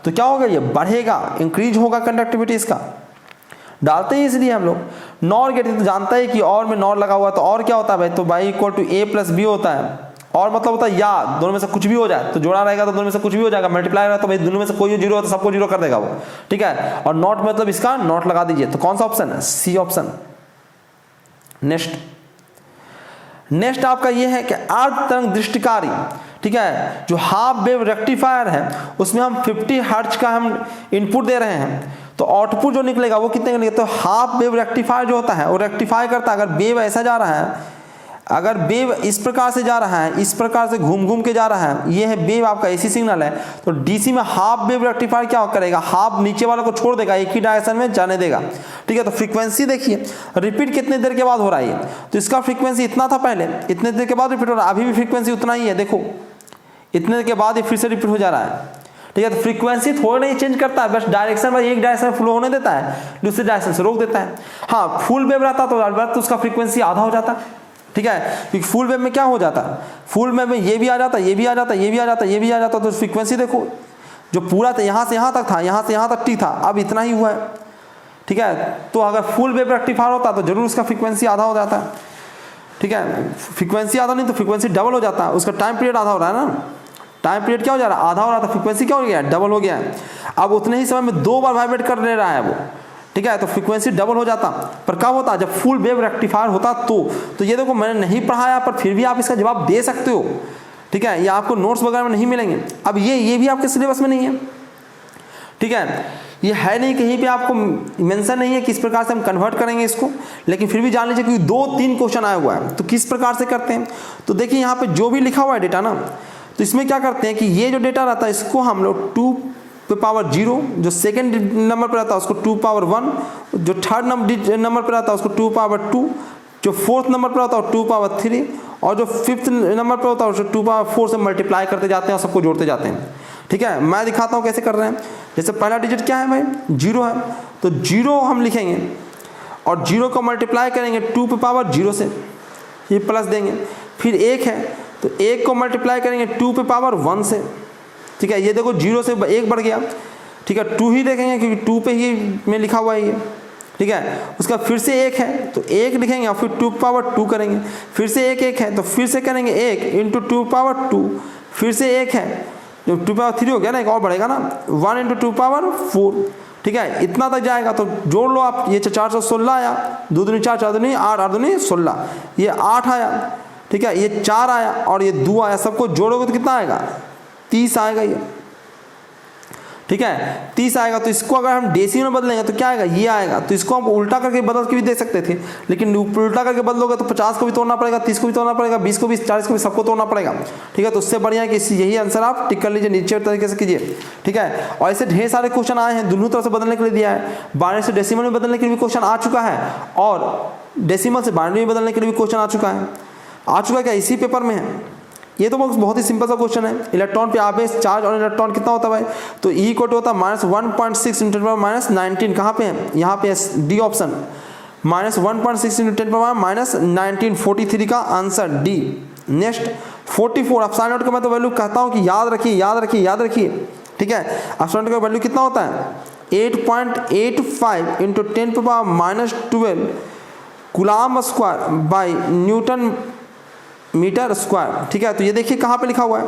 तो क्या होगा, ये बढ़ेगा, इंक्रीज होगा कंडक्टिविटी इसका, डालते हैं इसलिए हम लोग। नॉर गेट तो जानता है कि और में नॉर लगा हुआ है, तो और क्या होता है भाई, तो भाई इक्वल टू A + B होता है, और मतलब होता है या दोनों में से कुछ भी हो जाए, तो जोड़ा रहेगा तो दोनों में से कुछ भी हो जाएगा, मल्टीप्लाई रहेगा तो भाई दोनों में से कोई जीरो है तो सबको जीरो कर देगा वो। ठीक है, और नॉट मतलब इसका नॉट लगा दीजिए, तो कौन सा ऑप्शन है, सी ऑप्शन। नेक्स्ट आपका ये है कि अर्ध तरंग दृष्टिकारी। ठीक है, जो हाफ वेव रेक्टिफायर है उसमें हम 50 हर्ट्ज का हम इनपुट दे रहे हैं, तो आउटपुट जो निकलेगा वो कितने का निकलेगा, तो हाफ वेव रेक्टिफायर जो होता है वो रेक्टिफाई करता है। अगर वेव ऐसा जा रहा है, अगर वेव इस प्रकार से जा रहा है, इस प्रकार से घूम के जा रहा है, ये है वेव आपका एसी सिग्नल है, तो डीसी में हाफ वेव रेक्टिफायर क्या करेगा, हाफ नीचे वाले को छोड़ देगा, एक ही डायरेक्शन में जाने देगा। ठीक है, तो फ्रीक्वेंसी देखिए रिपीट कितने देर के बाद हो रहा है, तो इसका फ्रीक्वेंसी इतना था पहले, इतने देर के बाद रिपीट हो रहा है, अभी भी फ्रीक्वेंसी उतना ही है, देखो इतने देर के बाद ये फिर से रिपीट हो जा रहा है। ठीक है, तो फ्रीक्वेंसी थोड़ा नहीं चेंज करता है, बस डायरेक्शन में एक डायरेक्शन में फ्लो होने देता है, दूसरे डायरेक्शन से रोक देता है। हाँ, फुल वेव रहता तो उसका फ्रीक्वेंसी आधा हो जाता। ठीक है, क्योंकि फुल वेव में क्या हो जाता है, फुल वेव में ये भी आ जाता, ये भी आ जाता, ये भी आ जाता, ये भी आ जाता, तो फ्रीक्वेंसी देखो जो पूरा था यहाँ से यहाँ तक था, यहाँ से यहाँ तक ठीक था, अब इतना ही हुआ है। ठीक है, तो अगर फुल वेव रेक्टिफायर होता तो जरूर उसका फ्रीक्वेंसी आधा हो जाता है। ठीक है, फ्रीक्वेंसी आधा नहीं तो फ्रीक्वेंसी डबल हो जाता है, उसका टाइम पीरियड आधा हो रहा है ना, टाइम पीरियड क्या हो जा रहा है, आधा हो रहा था, फ्रीक्वेंसी क्या हो गया, डबल हो गया। अब उतने ही समय में 2 बार वाइब्रेट कर ले रहा है वो। ठीक ठीक है, तो फ्रीक्वेंसी डबल हो जाता। पर कब होता, जब फुल वेव रेक्टिफायर होता तो ये देखो मैंने नहीं पढ़ाया पर फिर भी आप इसका जवाब दे सकते हो, ठीक है, ये आपको नोट्स वगैरह में नहीं मिलेंगे। अब ये भी आपके सिलेबस में नहीं है, ठीक है, ये है नहीं, कहीं पे आपको मेंशन नहीं है किस प्रकार से हम कन्वर्ट करेंगे इसको, लेकिन फिर भी जान लीजिए कि 2-3 क्वेश्चन आया हुआ है। तो किस प्रकार से करते हैं, तो देखिए यहाँ पे जो भी लिखा हुआ है डेटा ना, तो इसमें क्या करते हैं कि ये जो डेटा रहता है इसको हम लोग 2 पे पावर 0, जो सेकेंड नंबर पर रहता है उसको 2 पावर 1, जो थर्ड नंबर पर रहता है उसको 2 पावर 2, जो फोर्थ नंबर पर होता है 2 पावर 3, और जो फिफ्थ नंबर पर होता है उसको 2 पावर 4 से मल्टीप्लाई करते जाते हैं और सबको जोड़ते जाते हैं, ठीक है। मैं दिखाता हूँ कैसे कर रहे हैं। जैसे पहला डिजिट क्या है भाई, 0 है, तो 0 हम लिखेंगे और 0 को मल्टीप्लाई करेंगे 2 पे पावर 0 से, ये प्लस देंगे। फिर 1 है तो 1 को मल्टीप्लाई करेंगे 2 पे पावर 1 से, ठीक है, ये देखो 0 से 1 बढ़ गया, ठीक है। 2 ही देखेंगे क्योंकि 2 पे ही में लिखा हुआ है ये, ठीक है। उसका फिर से 1 है तो 1 लिखेंगे और फिर 2 पावर 2 करेंगे, फिर से 1 है तो फिर से करेंगे 1 इंटू 2 पावर 2, फिर से 1 है जो 2 पावर 3 हो गया ना, एक और बढ़ेगा ना, 1 इंटू 2 पावर 4, ठीक है, इतना तक जाएगा। तो जोड़ लो आप, ये 416 आया, 2 दूनी 4, 4 दूनी 8, 8 दूनी 16, ये 8 आया, ठीक है, ये 4 आया और ये 2 आया, सबको जोड़ोगे तो कितना आएगा, 30 आएगा ये, ठीक है, 30 आएगा। तो इसको अगर हम डेसिमल में बदलेंगे तो क्या आएगा, ये आएगा। तो इसको हम उल्टा करके बदल के भी दे सकते थे, लेकिन उल्टा करके बदलोगे तो 50 को भी तोड़ना पड़ेगा, 30 को भी तोड़ना पड़ेगा, 20 को भी, 40 को भी, सबको तोड़ना पड़ेगा, ठीक है। तो उससे बढ़िया है कि यही आंसर आप टिक कर लीजिए, नीचे तरीके से कीजिए, ठीक है। और ऐसे ढेर सारे क्वेश्चन आए हैं, दोनों तरफ से बदलने के लिए दिया है, बाइनरी से डेसिमल में बदलने के लिए भी क्वेश्चन आ चुका है और डेसिमल से बाइनरी में बदलने के लिए भी क्वेश्चन आ चुका है क्या, इसी पेपर में है। ये तो बहुत ही सिंपल सा क्वेश्चन है। इलेक्ट्रॉन पे आवेश, चार्ज और इलेक्ट्रॉन कितना होता है भाई, तो ई इक्वल टू होता है -1.6 × 10⁻⁻19, कहाँ पे है, यहाँ पे डी ऑप्शन, -1.6 × 10⁻⁻19, 43 का answer D. Next 44, epsilon not का मैं तो वैल्यू कहता हूँ कि याद रखिए, ठीक है। एप्सिलॉन नॉट का वैल्यू कितना होता है, 8.85 × 10⁻−12 coulomb square by newton metre square, ठीक है। तो ये देखिए कहाँ पे लिखा हुआ है,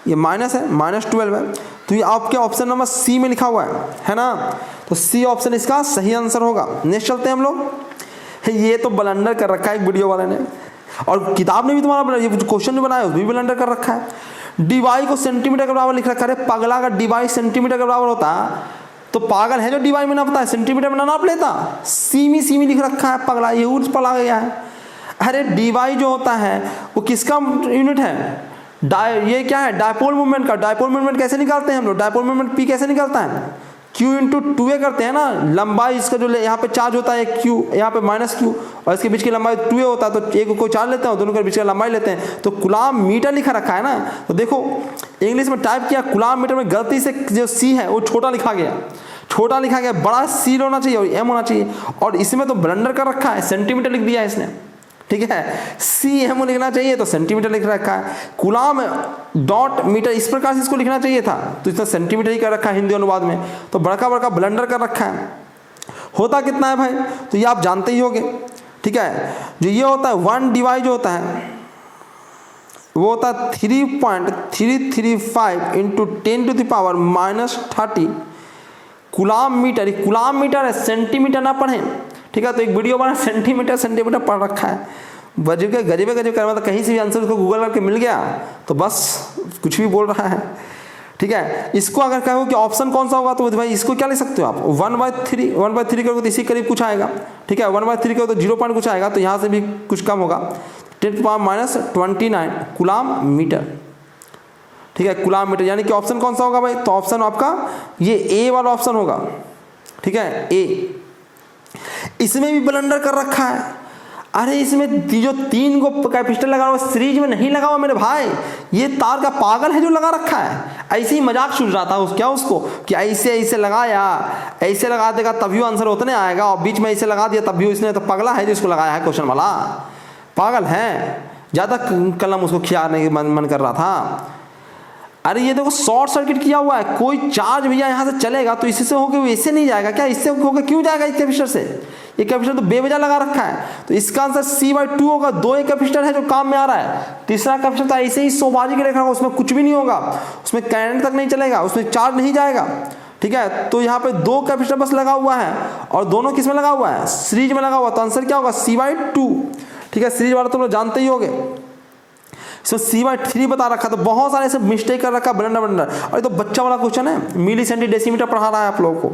ये माइनस है, -12 है, तो ये आपके ऑप्शन नंबर सी में लिखा हुआ है ना, तो सी ऑप्शन इसका सही आंसर होगा। नेक्स्ट चलते हैं हम लोग। ये तो ब्लंडर कर रखा है एक वीडियो वाले ने, और किताब ने भी तुम्हारा ये क्वेश्चन जो बनाया भी ब्लंडर कर रखा है। डीवाई को सेंटीमीटर के बराबर लिख रखा है। पगला का डीवाई सेंटीमीटर के बराबर होता तो पागल है जो डीवाई में नापता है, सेंटीमीटर में ना नाप लेता, सीमी लिख रखा है, पगला ये उर्ज पला गया है। अरे डीवाई जो होता है वो किसका यूनिट है, ये क्या है, डायपोल मूवमेंट का। डायपोल मूवमेंट कैसे निकालते हैं हम लोग, डायपोल मूवमेंट पी कैसे निकालता है, Q इंटू 2a करते हैं ना, लंबाई इसका जो यहाँ पे चार्ज होता है Q, यहाँ पे -Q, और इसके बीच की लंबाई 2a होता है, तो एक को चार्ज लेते हैं, दोनों के बीच की लंबाई लेते हैं, तो कूलम्ब मीटर लिखा रखा है ना। तो देखो इंग्लिश में टाइप किया कूलम्ब मीटर में, गलती से जो C है वो छोटा लिखा गया, बड़ा C होना चाहिए और M होना चाहिए, और इसमें तो ब्लंडर कर रखा है, सेंटीमीटर लिख दिया है इसने, ठीक है। CM लिखना चाहिए तो सेंटीमीटर लिख रखा है। कूलम्ब डॉट मीटर इस प्रकार से इसको लिखना चाहिए था, तो इसने सेंटीमीटर ही कर रखा है हिंदी अनुवाद में, तो बड़ा ब्लंडर कर रखा है। होता कितना है भाई, तो ये आप जानते ही होंगे, ठीक है। जो ये होता है 1 डीवाई जो होता है वो होता है 3.335 × 10⁻⁻30 कूलम्ब मीटर। कूलम्ब मीटर है, सेंटीमीटर ना पढ़ें, ठीक है। तो एक वीडियो बना सेंटीमीटर पढ़ रखा है, गजब कर, मतलब कहीं से भी आंसर उसको गूगल करके मिल गया तो बस कुछ भी बोल रहा है, ठीक है। इसको अगर कहो कि ऑप्शन कौन सा होगा तो भाई इसको क्या लिख सकते हो आप, 1/3 करोगे तो इसी करीब कुछ आएगा, ठीक है। 1/3 करोगे तो 0 पॉइंट कुछ आएगा, तो यहाँ से भी कुछ कम होगा, 10⁻⁻29 कूलम्ब मीटर, ठीक है, कूलम्ब मीटर। यानी कि ऑप्शन कौन सा होगा भाई, तो ऑप्शन आपका ये ए वाला ऑप्शन होगा, ठीक है, ए। इसमें भी ब्लंडर कर रखा है। अरे इसमें जो 3 को कैपेसिटर लगा हुआ सीरीज में नहीं लगा हुआ मेरे भाई, ये तार का पागल है जो लगा रखा है। ऐसे ही मजाक सुन रहा था उसको कि ऐसे लगाया, ऐसे लगा देगा तभी आंसर उतने आएगा, और बीच में ऐसे लगा दिया तभी इसने, तो पगला है जो इसको लगाया है क्वेश्चन वाला, पागल है, ज़्यादा कलम उसको खियाने की मन कर रहा था। अरे ये देखो शॉर्ट सर्किट किया हुआ है, कोई चार्ज भैया यहाँ से चलेगा तो इससे होकर इससे नहीं जाएगा क्या, इससे होकर क्यों जाएगा इस कैपेसिटर से, ये कैपेसिटर तो बेवजह लगा रखा है। तो इसका आंसर C/2 होगा। 2 एक कैपेसिटर है जो काम में आ रहा है, तीसरा कैपेसिटर तो ऐसे ही सोबाजी के रखा होगा, उसमें कुछ भी नहीं होगा, उसमें करंट तक नहीं चलेगा, उसमें चार्ज नहीं जाएगा, ठीक है। तो यहाँ पे 2 कैपेसिटर बस लगा हुआ है और दोनों किस में लगा हुआ है, सीरीज में लगा हुआ। तो आंसर क्या होगा, C/2। ठीक है, सीरीज वाला तुम लोग जानते ही होगे। इसमें C/3 बता रखा, तो बहुत सारे ऐसे मिस्टेक कर रखा, ब्लंडर। और ये तो बच्चा वाला क्वेश्चन है, मिली सेंटी डेसीमीटर पढ़ा रहा है आप लोगों को।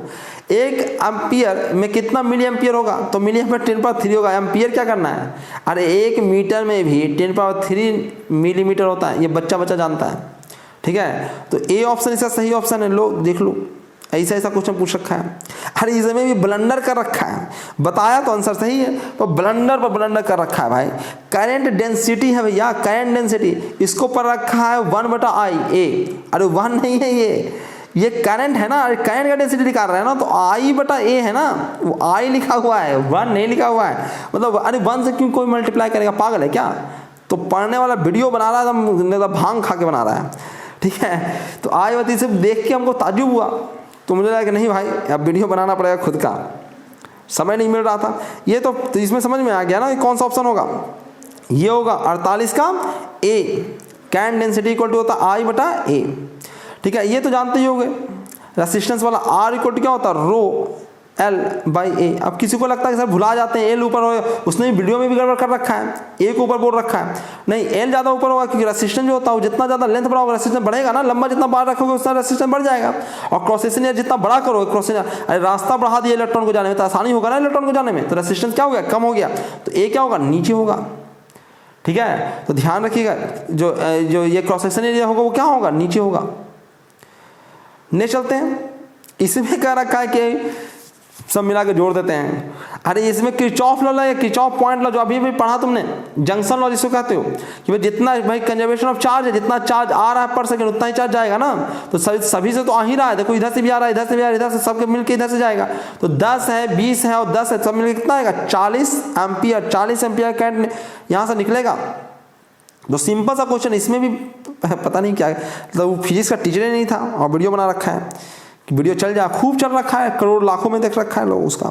1 एम्पियर में कितना मिली एम्पियर होगा, तो मिली एम्पियर 10³ होगा। एम्पियर क्या करना है, अरे 1 मीटर में भी 10³ मिलीमीटर होता है, ये बच्चा जानता है। ठीक है, तो ए ऑप्शन इसका सही ऑप्शन है। लो देख लो, ऐसा क्वेश्चन पूछ रखा है। अरे इसमें भी ब्लंडर कर रखा है, बताया तो आंसर सही है, तो ब्लंडर पर ब्लंडर कर रखा है भाई। करंट डेंसिटी है भैया, करंट डेंसिटी, इसको पर रखा है 1/IA। अरे 1 नहीं है ये करंट है ना, करंट का डेंसिटी निकाल रहा है ना, तो I/A है ना, वो I लिखा हुआ है, 1 नहीं लिखा हुआ है। मतलब अरे 1 से क्यों कोई मल्टीप्लाई करेगा, पागल है क्या। तो पढ़ने वाला वीडियो बना रहा है, भांग खा के बना रहा है। ठीक है, तो I से देख के हमको ताज्जुब हुआ, तो मुझे लगा कि नहीं भाई अब वीडियो बनाना पड़ेगा खुद का, समय नहीं मिल रहा था। ये तो इसमें समझ में आ गया ना, कौन सा ऑप्शन होगा, ये होगा 48 का A। Current density equal to होता है I/A। ठीक है, ये तो जानते ही होंगे। रेसिस्टेंस वाला R इक्वल टू क्या होता है, ρL/A। अब किसी को लगता है कि सर भुला जाते हैं, L ऊपर हो, उसने वीडियो में भी गड़बड़ कर रखा है, A को ऊपर बोल रखा है। नहीं, L ज़्यादा ऊपर होगा, क्योंकि रेसिस्टेंस जो होता है जितना ज़्यादा लेंथ बड़ा होगा रेसिस्टेंस बढ़ेगा ना, लंबा जितना बाहर रखोगे उतना रेसिस्टेंस बढ़ जाएगा। और क्रॉस सेक्शन जितना बड़ा करोगे, क्रॉस सेक्शन अरे रास्ता बढ़ा दिया इलेक्ट्रॉन को जाने में, तो आसानी होगा ना इलेक्ट्रॉन को जाने में, तो रेसिस्टेंस क्या हो गया, कम हो गया, तो A क्या होगा, नीचे होगा। ठीक है, तो ध्यान रखिएगा, जो ये क्रॉस सेक्शन एरिया होगा वो क्या होगा, नीचे होगा। नेक्स्ट चलते हैं, इसमें कह रखा है कि सब मिला के जोड़ देते हैं। अरे इसमें किरचॉफ लॉ या किरचॉफ पॉइंट लॉ, जो अभी भी पढ़ा तुमने, जंक्शन लॉ जिसको कहते हो, कि भाई जितना भाई कंजर्वेशन ऑफ चार्ज है, जितना चार्ज आ रहा है पर सेकंड उतना ही चार्ज जाएगा ना। तो सभी से तो आ ही रहा है, देखो इधर से भी आ रहा है, इधर से भी आ रहा है, इधर से सबके मिलकर इधर से जाएगा। तो 10 है, 20 है और 10 है, सब मिलकर कितना आएगा, 40 एम्पियर। 40 एम्पियर करंट यहाँ से निकलेगा। तो सिंपल सा क्वेश्चन, इसमें भी पता नहीं क्या, मतलब फिजिक्स का टीचर ही नहीं था और वीडियो बना रखा है कि वीडियो चल जाए, खूब चल रखा है, करोड़ लाखों में देख रखा है लोग उसका।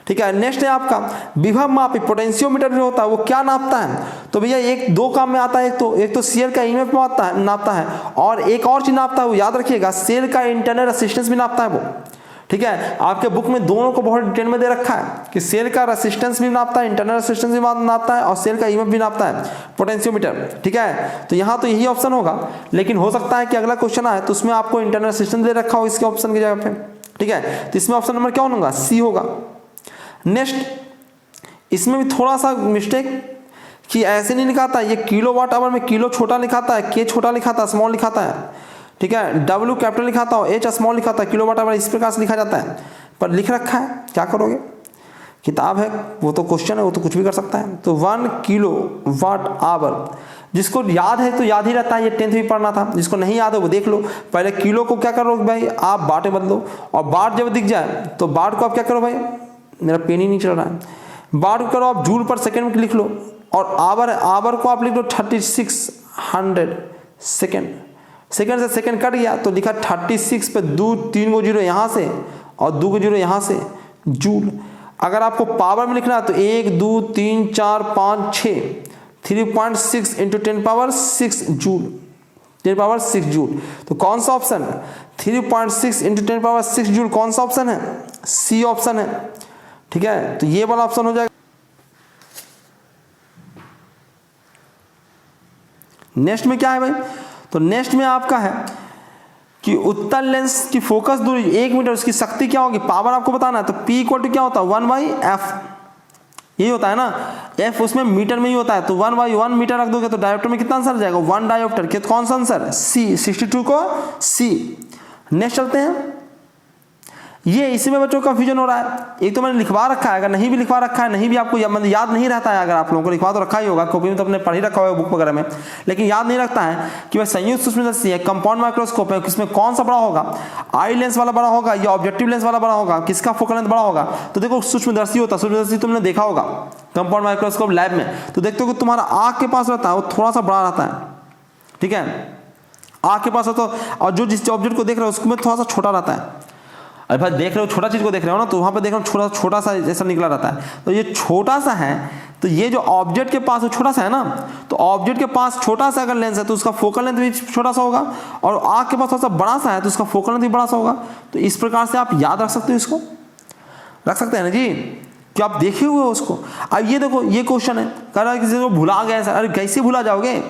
ठीक है, नेक्स्ट है आपका विभव मापी। पोटेंशियोमीटर जो होता है वो क्या नापता है, तो भैया एक 2 काम में आता है। एक तो सेल का ईएमएफ नापता है, और एक और चीज नापता है, वो याद रखिएगा, सेल का इंटरनल रेजिस्टेंस भी नापता है वो। ठीक है, आपके बुक में दोनों को बहुत डिटेल में दे रखा है कि सेल का रेजिस्टेंस भी नापता है, इंटरनल रेजिस्टेंस भी नापता है, और सेल का ईएमएफ भी नापता है पोटेंशियोमीटर। ठीक है, तो यहाँ तो यही ऑप्शन होगा, लेकिन हो सकता है कि अगला क्वेश्चन आए तो उसमें आपको इंटरनल रेजिस्टेंस दे रखा हो इसके ऑप्शन की जगह पे। ठीक है, तो इसमें ऑप्शन नंबर क्या होगा, सी होगा। नेक्स्ट, इसमें भी थोड़ा सा मिस्टेक कि ऐसे नहीं लिखाता है, ये किलोवाट आवर में किलो छोटा लिखाता है, के छोटा लिखाता है, स्मॉल लिखाता है। ठीक है, W कैपिटल लिखाता हो, H स्मॉल लिखाता है, किलोवाट आवर इस प्रकार से लिखा जाता है, पर लिख रखा है, क्या करोगे, किताब है, वो तो क्वेश्चन है, वो तो कुछ भी कर सकता है। तो 1 किलोवाट आवर, जिसको याद है तो याद ही रहता है, ये 10th भी पढ़ना था, जिसको नहीं याद है वो देख लो। पहले किलो को क्या करो भाई, आप बाटे बदलो, और बाट जब दिख जाए तो बाट को आप क्या करो भाई, मेरा पेन ही नहीं चल रहा है, बाट को करो आप जूल पर सेकेंड में लिख लो, और आवर को आप लिख लो 3600 सेकेंड। सेकेंड से सेकेंड कट गया तो लिखा 36 पे 3 को जीरो यहाँ से और 2 को जीरो यहाँ से, जूल। अगर आपको पावर में लिखना है तो 1 2 3 4 5 6, 3.6 इंटू 10⁻6 जूल, 10⁻6 जूल। तो कौन सा ऑप्शन, 3.6 इंटू 10⁻6 जूल कौन सा ऑप्शन है, सी ऑप्शन है। ठीक है, तो ये वाला ऑप्शन हो जाएगा। नेक्स्ट में क्या है भाई, तो नेक्स्ट में आपका है कि उत्तल लेंस की फोकस दूरी 1 मीटर, उसकी शक्ति क्या होगी, पावर आपको बताना है। तो P इक्वल टू क्या होता है, 1/f, यही होता है ना, F उसमें मीटर में ही होता है, तो 1/1 मीटर रख दोगे तो डायोप्टर में कितना आंसर जाएगा, 1 डायोप्टर। कौन सा आंसर, C, 62 को C। नेक्स्ट चलते हैं, ये इसी में बच्चों का कंफ्यूजन हो रहा है। एक तो मैंने लिखवा रखा है, अगर नहीं भी लिखवा रखा है, नहीं भी आपको याद नहीं रहता है, अगर आप लोगों को लिखवा तो रखा ही होगा, कॉपी में तो अपने पढ़ ही रखा होगा बुक वगैरह में, लेकिन याद नहीं रखता है कि वह संयुक्त सूक्ष्मदर्शी है, कंपाउंड माइक्रोस्कोप है, किसमें कौन सा बड़ा होगा, आई लेंस वाला बड़ा होगा या ऑब्जेक्टिव लेंस वाला बड़ा होगा, किसका फोकल लेंथ बड़ा होगा। तो देखो सूक्ष्मदर्शी होता है, सूक्ष्मदर्शी तुमने देखा होगा कंपाउंड माइक्रोस्कोप लैब में, तो देखते हो कि तुम्हारा आँख के पास रहता है वो थोड़ा सा बड़ा रहता है। ठीक है, आँख के पास होता है, और जो जिस ऑब्जेक्ट को देख रहे हो उसमें थोड़ा सा छोटा रहता है। अरे भाई देख रहे हो छोटा चीज को देख रहे हो ना, तो वहां पे देख रहे हो छोटा छोटा सा जैसा निकला रहता है, तो ये छोटा सा है, तो ये जो ऑब्जेक्ट के पास वो छोटा सा है ना, तो ऑब्जेक्ट के पास छोटा सा अगर लेंस है तो उसका फोकल लेंथ भी छोटा सा होगा, और आँख के पास थोड़ा सा बड़ा सा है तो उसका फोकल लेंथ भी बड़ा सा होगा। तो इस प्रकार से आप याद रख सकते हो, इसको रख सकते हैं ना जी, क्या आप देखे हुए हो उसको। अब ये देखो ये क्वेश्चन है, कह रहा है किसी को भुला गया सर, अरे कैसे भुला जाओगे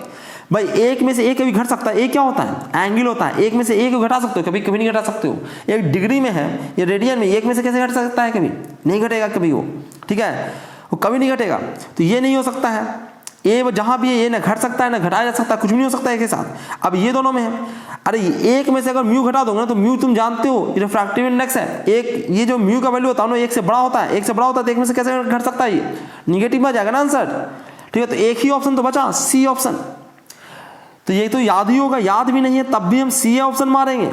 भाई, एक में से एक कभी घट सकता है, एक क्या होता है एंगल होता है, एक में से एक घटा सकते हो, कभी कभी नहीं घटा सकते हो। एक डिग्री में है ये रेडियन में, एक में से कैसे घट सकता है, कभी नहीं घटेगा कभी वो, ठीक है, वो कभी नहीं घटेगा। तो ये नहीं हो सकता है, ये जहां भी है ये ना घट सकता है ना घटाया जा सकता है, कुछ भी नहीं हो सकता है एक के साथ। अब ये दोनों में है, अरे एक में से अगर म्यू घटा दोगे ना, तो म्यू तुम जानते हो रिफ्रैक्टिव इंडेक्स है, एक ये जो म्यू का वैल्यू होता है ना, एक से बड़ा होता है, एक से बड़ा होता है, तो एक में से कैसे घट सकता है, ये निगेटिव आ जाएगा ना आंसर, ठीक है। तो एक ही ऑप्शन तो बचा, सी ऑप्शन। तो ये तो याद ही होगा, याद भी नहीं है तब भी हम सी ऑप्शन मारेंगे,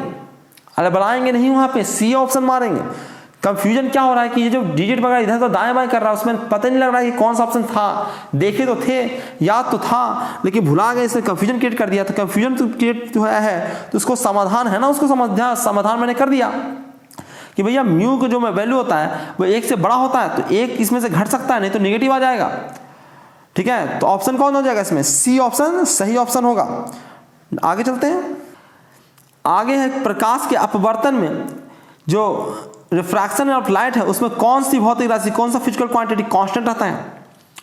अरे बनाएंगे नहीं वहां पे, सी ऑप्शन मारेंगे। कंफ्यूजन क्या हो रहा है कि ये जो डिजिट वगैरह इधर तो दाएं बाएं कर रहा है, उसमें पता नहीं लग रहा है कि कौन सा ऑप्शन था, देखे तो थे, याद तो था, लेकिन भुला गए, इसने कंफ्यूजन क्रिएट कर दिया। तो कंफ्यूजन तो क्रिएट जो है तो उसको समाधान है ना, उसको समाधान मैंने कर दिया कि भैया म्यू का जो वैल्यू होता है वो एक से बड़ा होता है, तो एक इसमें से घट सकता है, नहीं तो निगेटिव आ जाएगा, ठीक है। तो ऑप्शन कौन हो जाएगा इसमें, सी ऑप्शन सही ऑप्शन होगा। आगे चलते हैं, आगे है प्रकाश के अपवर्तन में जो रिफ्रैक्शन ऑफ लाइट है उसमें कौन सी भौतिक राशि, कौन सा फिजिकल क्वांटिटी कांस्टेंट रहता है,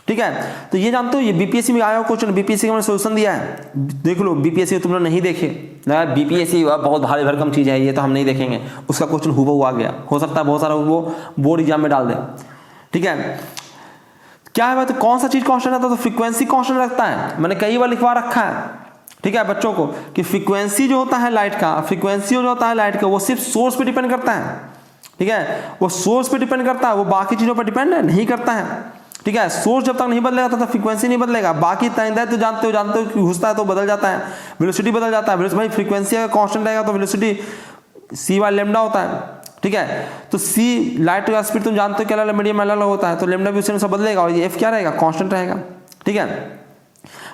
ठीक है। तो ये जानते हो, ये बीपीएससी में आया हुआ क्वेश्चन, बीपीएससी का मैंने सोल्यूशन दिया है, देख लो। बीपीएससी तुम लोग नहीं देखे, बीपीएससी बहुत भारी भरकम चीज है, ये तो हम नहीं देखेंगे, उसका क्वेश्चन हूबहू आ गया, हो सकता है बहुत सारा वो बोर्ड एग्जाम में डाल दे, ठीक है। क्या है भाई, तो कौन सा चीज कांस्टेंट रहता है, तो फ्रीक्वेंसी कांस्टेंट रखता है, मैंने कई बार लिखवा रखा है, ठीक है बच्चों को, कि फ्रीक्वेंसी जो होता है लाइट का, फ्रीक्वेंसी जो होता है लाइट का वो सिर्फ सोर्स पे डिपेंड करता है, ठीक है, वो सोर्स पे डिपेंड करता है, वो बाकी चीजों पर डिपेंड नहीं करता है, ठीक है। सोर्स जब तक नहीं बदलेगा तब तक फ्रीक्वेंसी नहीं बदलेगा, बाकी तय तो जानते हो कि घुसता है तो बदल जाता है, वेलोसिटी बदल जाता है, भाई फ्रीक्वेंसी अगर कांस्टेंट रहेगा तो वेलोसिटी सी बाय लैम्डा होता है, ठीक है। तो सी लाइट का स्पीड तुम जानते हो क्या अलग मीडियम अलग होता है, तो लैम्डा भी उसी अनुसार बदलेगा, और ये एफ क्या रहेगा, कांस्टेंट रहेगा, ठीक है।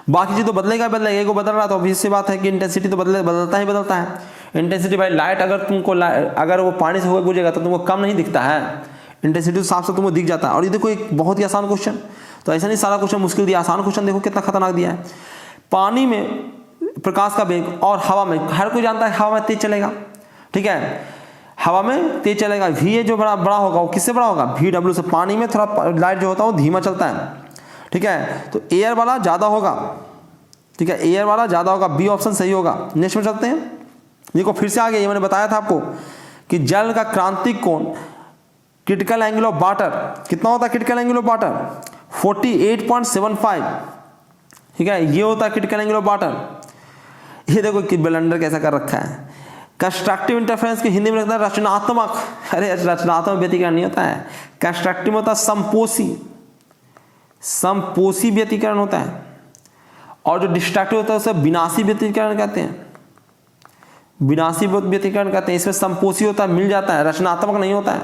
बाकी चीज तो बदलेगा, एक को बदल रहा तो ऑब्वियस सी बात है कि इंटेंसिटी तो बदलता है। इंटेंसिटी भाई लाइट अगर तुमको अगर वो पानी से होकर गुजरेगा तो तुमको कम नहीं दिखता है, इंटेंसिटी तो साफ साफ तुमको दिख जाता है। और ये देखो एक बहुत ही आसान क्वेश्चन, तो ऐसा नहीं सारा क्वेश्चन मुश्किल दिया, आसान क्वेश्चन देखो कितना खतरनाक दिया है। पानी में प्रकाश का वेग और हवा में, हर कोई जानता है हवा में तेज चलेगा, ठीक है, हवा में तेज चलेगा, वी जो बड़ा होगा वो किससे बड़ा होगा, वी डब्ल्यू से। पानी में थोड़ा लाइट जो होता है वो धीमा चलता है, ठीक है, तो एयर वाला ज्यादा होगा, ठीक है, एयर वाला ज्यादा होगा, बी ऑप्शन सही होगा। नेक्स्ट में चलते हैं, देखो फिर से आगे, ये मैंने बताया था आपको कि जल का क्रांतिक कोण क्रिटिकल एंगल ऑफ वाटर कितना होता है, क्रिटिकल एंगल ऑफ वाटर 48.75, ठीक है, ये होता है क्रिटिकल एंगल ऑफ वाटर। ये देखो कि ब्लंडर कैसा कर रखा है, कंस्ट्रक्टिव इंटरफेरेंस की हिंदी में लगता है रचनात्मक, अरे रचनात्मक व्यतिकरण नहीं होता है, कंस्ट्रक्टिव होता है संपोषी व्यतिकरण होता है, और जो डिस्ट्रक्टिव होता है उसे विनाशी व्यतिकरण कहते हैं, विनाशी व्यतिकरण कहते हैं। इसमें संपोषी होता है, मिल जाता है, रचनात्मक नहीं होता है,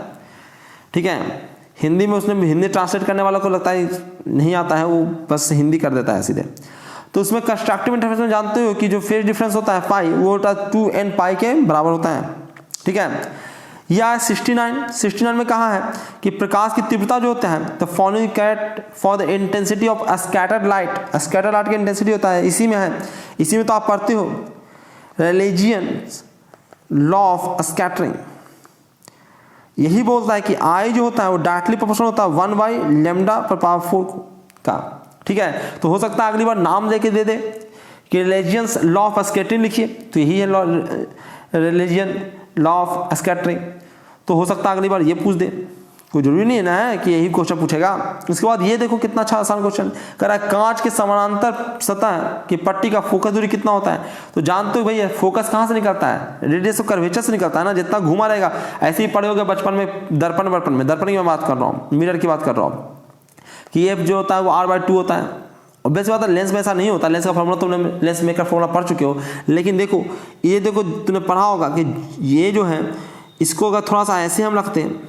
ठीक है। हिंदी में उसने हिंदी ट्रांसलेट करने वाला को लगता है नहीं आता है, वो बस हिंदी कर देता है सीधे। तो उसमें कंस्ट्रक्टिव इंटरफेरेंस में जानते हो कि जो फेज डिफरेंस होता है पाई, वो होता है 2n पाई के बराबर होता है, ठीक है। या 69 में कहा है कि प्रकाश की तीव्रता जो होता है, the following cat for the intensity of scattered light, scattered light की इंटेंसिटी होता है, इसी में है, इसी में तो आप पढ़ते हो रेलेजियन लॉ ऑफ स्कैटरिंग, यही बोलता है कि आई जो होता है वो डायरेक्टली प्रोपोर्शनल होता है 1/λ/4 का, ठीक है। तो हो सकता है अगली बार नाम लेके दे दे कि रिलेजियंस लॉ ऑफ स्कैटरिंग लिखिए, तो यही है लॉ रिलेजियन लॉ ऑफ स्कैटरिंग। तो हो सकता है अगली बार ये पूछ दे, कोई जरूरी नहीं है ना है कि यही क्वेश्चन पूछेगा। उसके बाद ये देखो कितना अच्छा आसान क्वेश्चन कर रहा है, कांच के समानांतर सतह की पट्टी का फोकस दूरी कितना होता है। तो जानते हो भैया फोकस कहाँ से निकलता है, रेडियस ऑफ कर्वेचर से निकलता है ना, जितना घुमा रहेगा। ऐसे ही पढ़े होगे बचपन में दर्पण की मैं बात कर रहा हूँ, मिरर की बात कर रहा हूँ कि एफ जो होता है वो r/2 होता है। और वैसे बात है लेंस में ऐसा नहीं होता, लेंस का फॉर्मूला तुमने लेंस मेकर फॉर्मूला पढ़ चुके हो, लेकिन देखो ये देखो तुमने पढ़ा होगा कि ये जो है इसको अगर थोड़ा सा ऐसे हम रखते हैं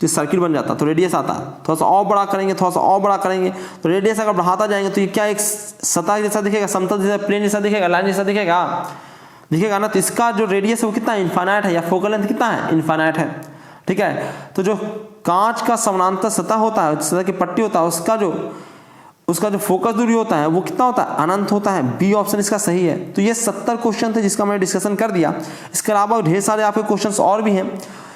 तो सर्किल बन जाता, तो रेडियस आता, थोड़ा सा और बड़ा करेंगे, थोड़ा सा और बड़ा करेंगे, तो रेडियस अगर बढ़ाता जाएंगे तो ये क्या एक सतह जैसा दिखेगा, समतल जैसा, प्लेन जैसा दिखेगा, लाइन जैसा दिखेगा ना। तो इसका जो रेडियस है वो कितना इनफाइनाइट है, या फोकल लेंथ कितना है, इनफाइनाइट है। ठीक है। तो जो कांच का समानांतर सतह होता है, सतह की पट्टी होता है, उसका जो फोकस दूरी होता है वो कितना होता है, अनंत होता है। बी ऑप्शन इसका सही है। तो ये 70 क्वेश्चन थे जिसका मैंने डिस्कशन कर दिया। इसके अलावा ढेर सारे आपके क्वेश्चंस और भी हैं,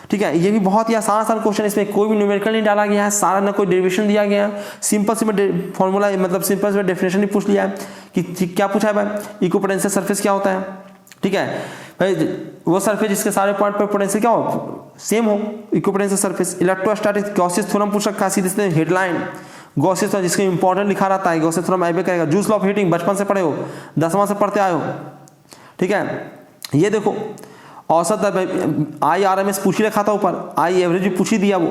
ठीक है। ये भी बहुत ही आसान क्वेश्चन, इसमें कोई भी न्यूमेरिकल नहीं डाला गया है, सारा ना कोई डेरिवेशन दिया गया है, सिंपल से फॉर्मूला मतलब सिंपल से डेफिनेशन ही पूछ लिया है कि क्या पूछा है भाई, इक्विपोटेंशियल सरफेस क्या होता है, ठीक है भाई। वो सरफेस जिसके सारे पॉइंट पर पोटेंशियल क्या हो, सेम हो, इक्विपोटेंशियल सरफेस। इलेक्ट्रोस्टैटिक गॉसियस थ्योरम पूछ रखा है सीधे सीधे हेडलाइन, गॉसियस थ्योरम जिसके इंपॉर्टेंट लिखा रहता है, गॉसियस थ्योरम आइबे करेगा। जूल्स लॉ ऑफ हीटिंग बचपन से पढ़े हो, 10वां से पढ़ते आए हो, ठीक है। ये देखो औसत IRMS पूछ ही रखा था ऊपर, आई एवरेज भी पूछ ही दिया, वो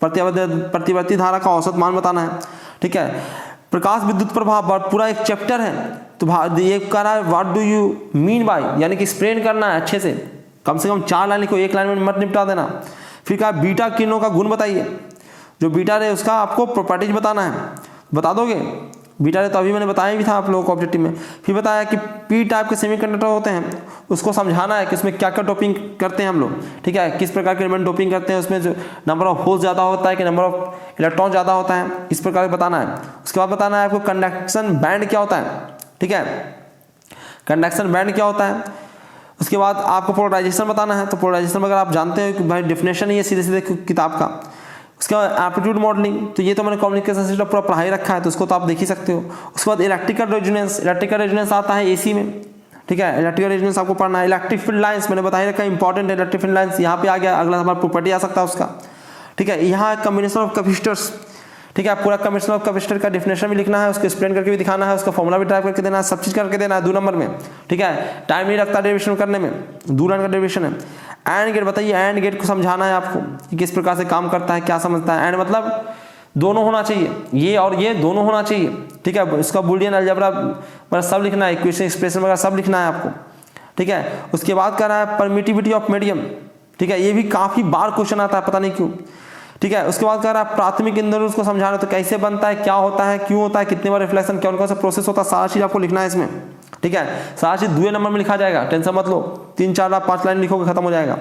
प्रतिवर्ती धारा का औसत मान बताना है, ठीक है। प्रकाश विद्युत प्रभाव पूरा एक चैप्टर है, तो ये कह रहा है what do you mean by, यानी कि एक्सप्लेन करना है अच्छे से कम 4 लाइन लिखो, 1 लाइन में मत निपटा देना। फिर कहा बीटा किरणों का गुण बताइए, जो बीटा रे उसका आपको प्रॉपर्टीज बताना है, बता दोगे बीटा रे, तो अभी मैंने बताया भी था आप लोगों को ऑब्जेक्टिव में। फिर बताया कि पी टाइप के सेमीकंडक्टर होते हैं, उसको समझाना है कि उसमें क्या क्या डोपिंग करते हैं हम लोग, ठीक है, किस प्रकार के एलिमेंट डोपिंग करते हैं, उसमें जो नंबर ऑफ होल्स ज़्यादा होता है कि नंबर ऑफ इलेक्ट्रॉन ज़्यादा होता है, इस प्रकार बताना है। उसके बाद बताना है आपको कंडक्शन बैंड क्या होता है, ठीक है, कंडक्शन बैंड क्या होता है। उसके बाद आपको पोलराइजेशन बताना है, तो पोलराइजेशन अगर आप जानते हो कि भाई डेफिनेशन ही है सीधे सीधे किताब का। उसके बाद एप्टीट्यूड मॉडलिंग, तो ये तो मैंने कम्युनिकेशन सिस्टम पूरा पढ़ाई रखा है, तो उसको तो आप देख ही सकते हो। उसके बाद इलेक्ट्रिकल रेजोनेंस आता है AC में, ठीक है, इलेक्ट्रिकल रेजोनेंस आपको पढ़ना है। इलेक्ट्रिक फील्ड लाइंस मैंने बताया रखा है, इंपॉर्टेंट है इलेक्ट्रिक फील्ड लाइंस, यहाँ पे आ गया, अगला हमारा प्रॉपर्टी आ सकता है उसका, ठीक है। यहाँ कम्बिनेशन ऑफ कैपेसिटर्स, ठीक है, पूरा कम्बिनेशन ऑफ कैपेसिटर का डेफिनेशन भी लिखना है, उसको एक्सप्लेन करके भी दिखाना है, उसका फॉर्मूला भी टाइप करके देना है, सब चीज करके देना है 2 नंबर में, ठीक है। टाइम नहीं लगता डेरिवेशन करने में, 2 लाइन का डेरिवेशन है। एंड गेट बताइए, एंड गेट को समझाना है आपको कि किस प्रकार से काम करता है, क्या समझता है। एंड मतलब दोनों होना चाहिए, ये और ये दोनों होना चाहिए, ठीक है। इसका बूलियन अलजेब्रा वगैरह सब लिखना है, इक्वेशन एक्सप्रेशन वगैरह सब लिखना है आपको, ठीक है। उसके बाद कर रहा है परमिटिविटी ऑफ मीडियम, ठीक है, ये भी काफी बार क्वेश्चन आता है, पता नहीं क्यों, ठीक है। उसके बाद कह रहा है प्राथमिक इंद्र उसको समझाना, तो कैसे बनता है, क्या होता है, क्यों होता है, कितने बार रिफ्लेक्शन, कौन कौन सा प्रोसेस होता है, सारा चीज आपको लिखना है इसमें, ठीक है। सारा चीज 2 नंबर में लिखा जाएगा, टेंशन मत लो, 3 4 5 लाइन लिखोगे खत्म हो जाएगा।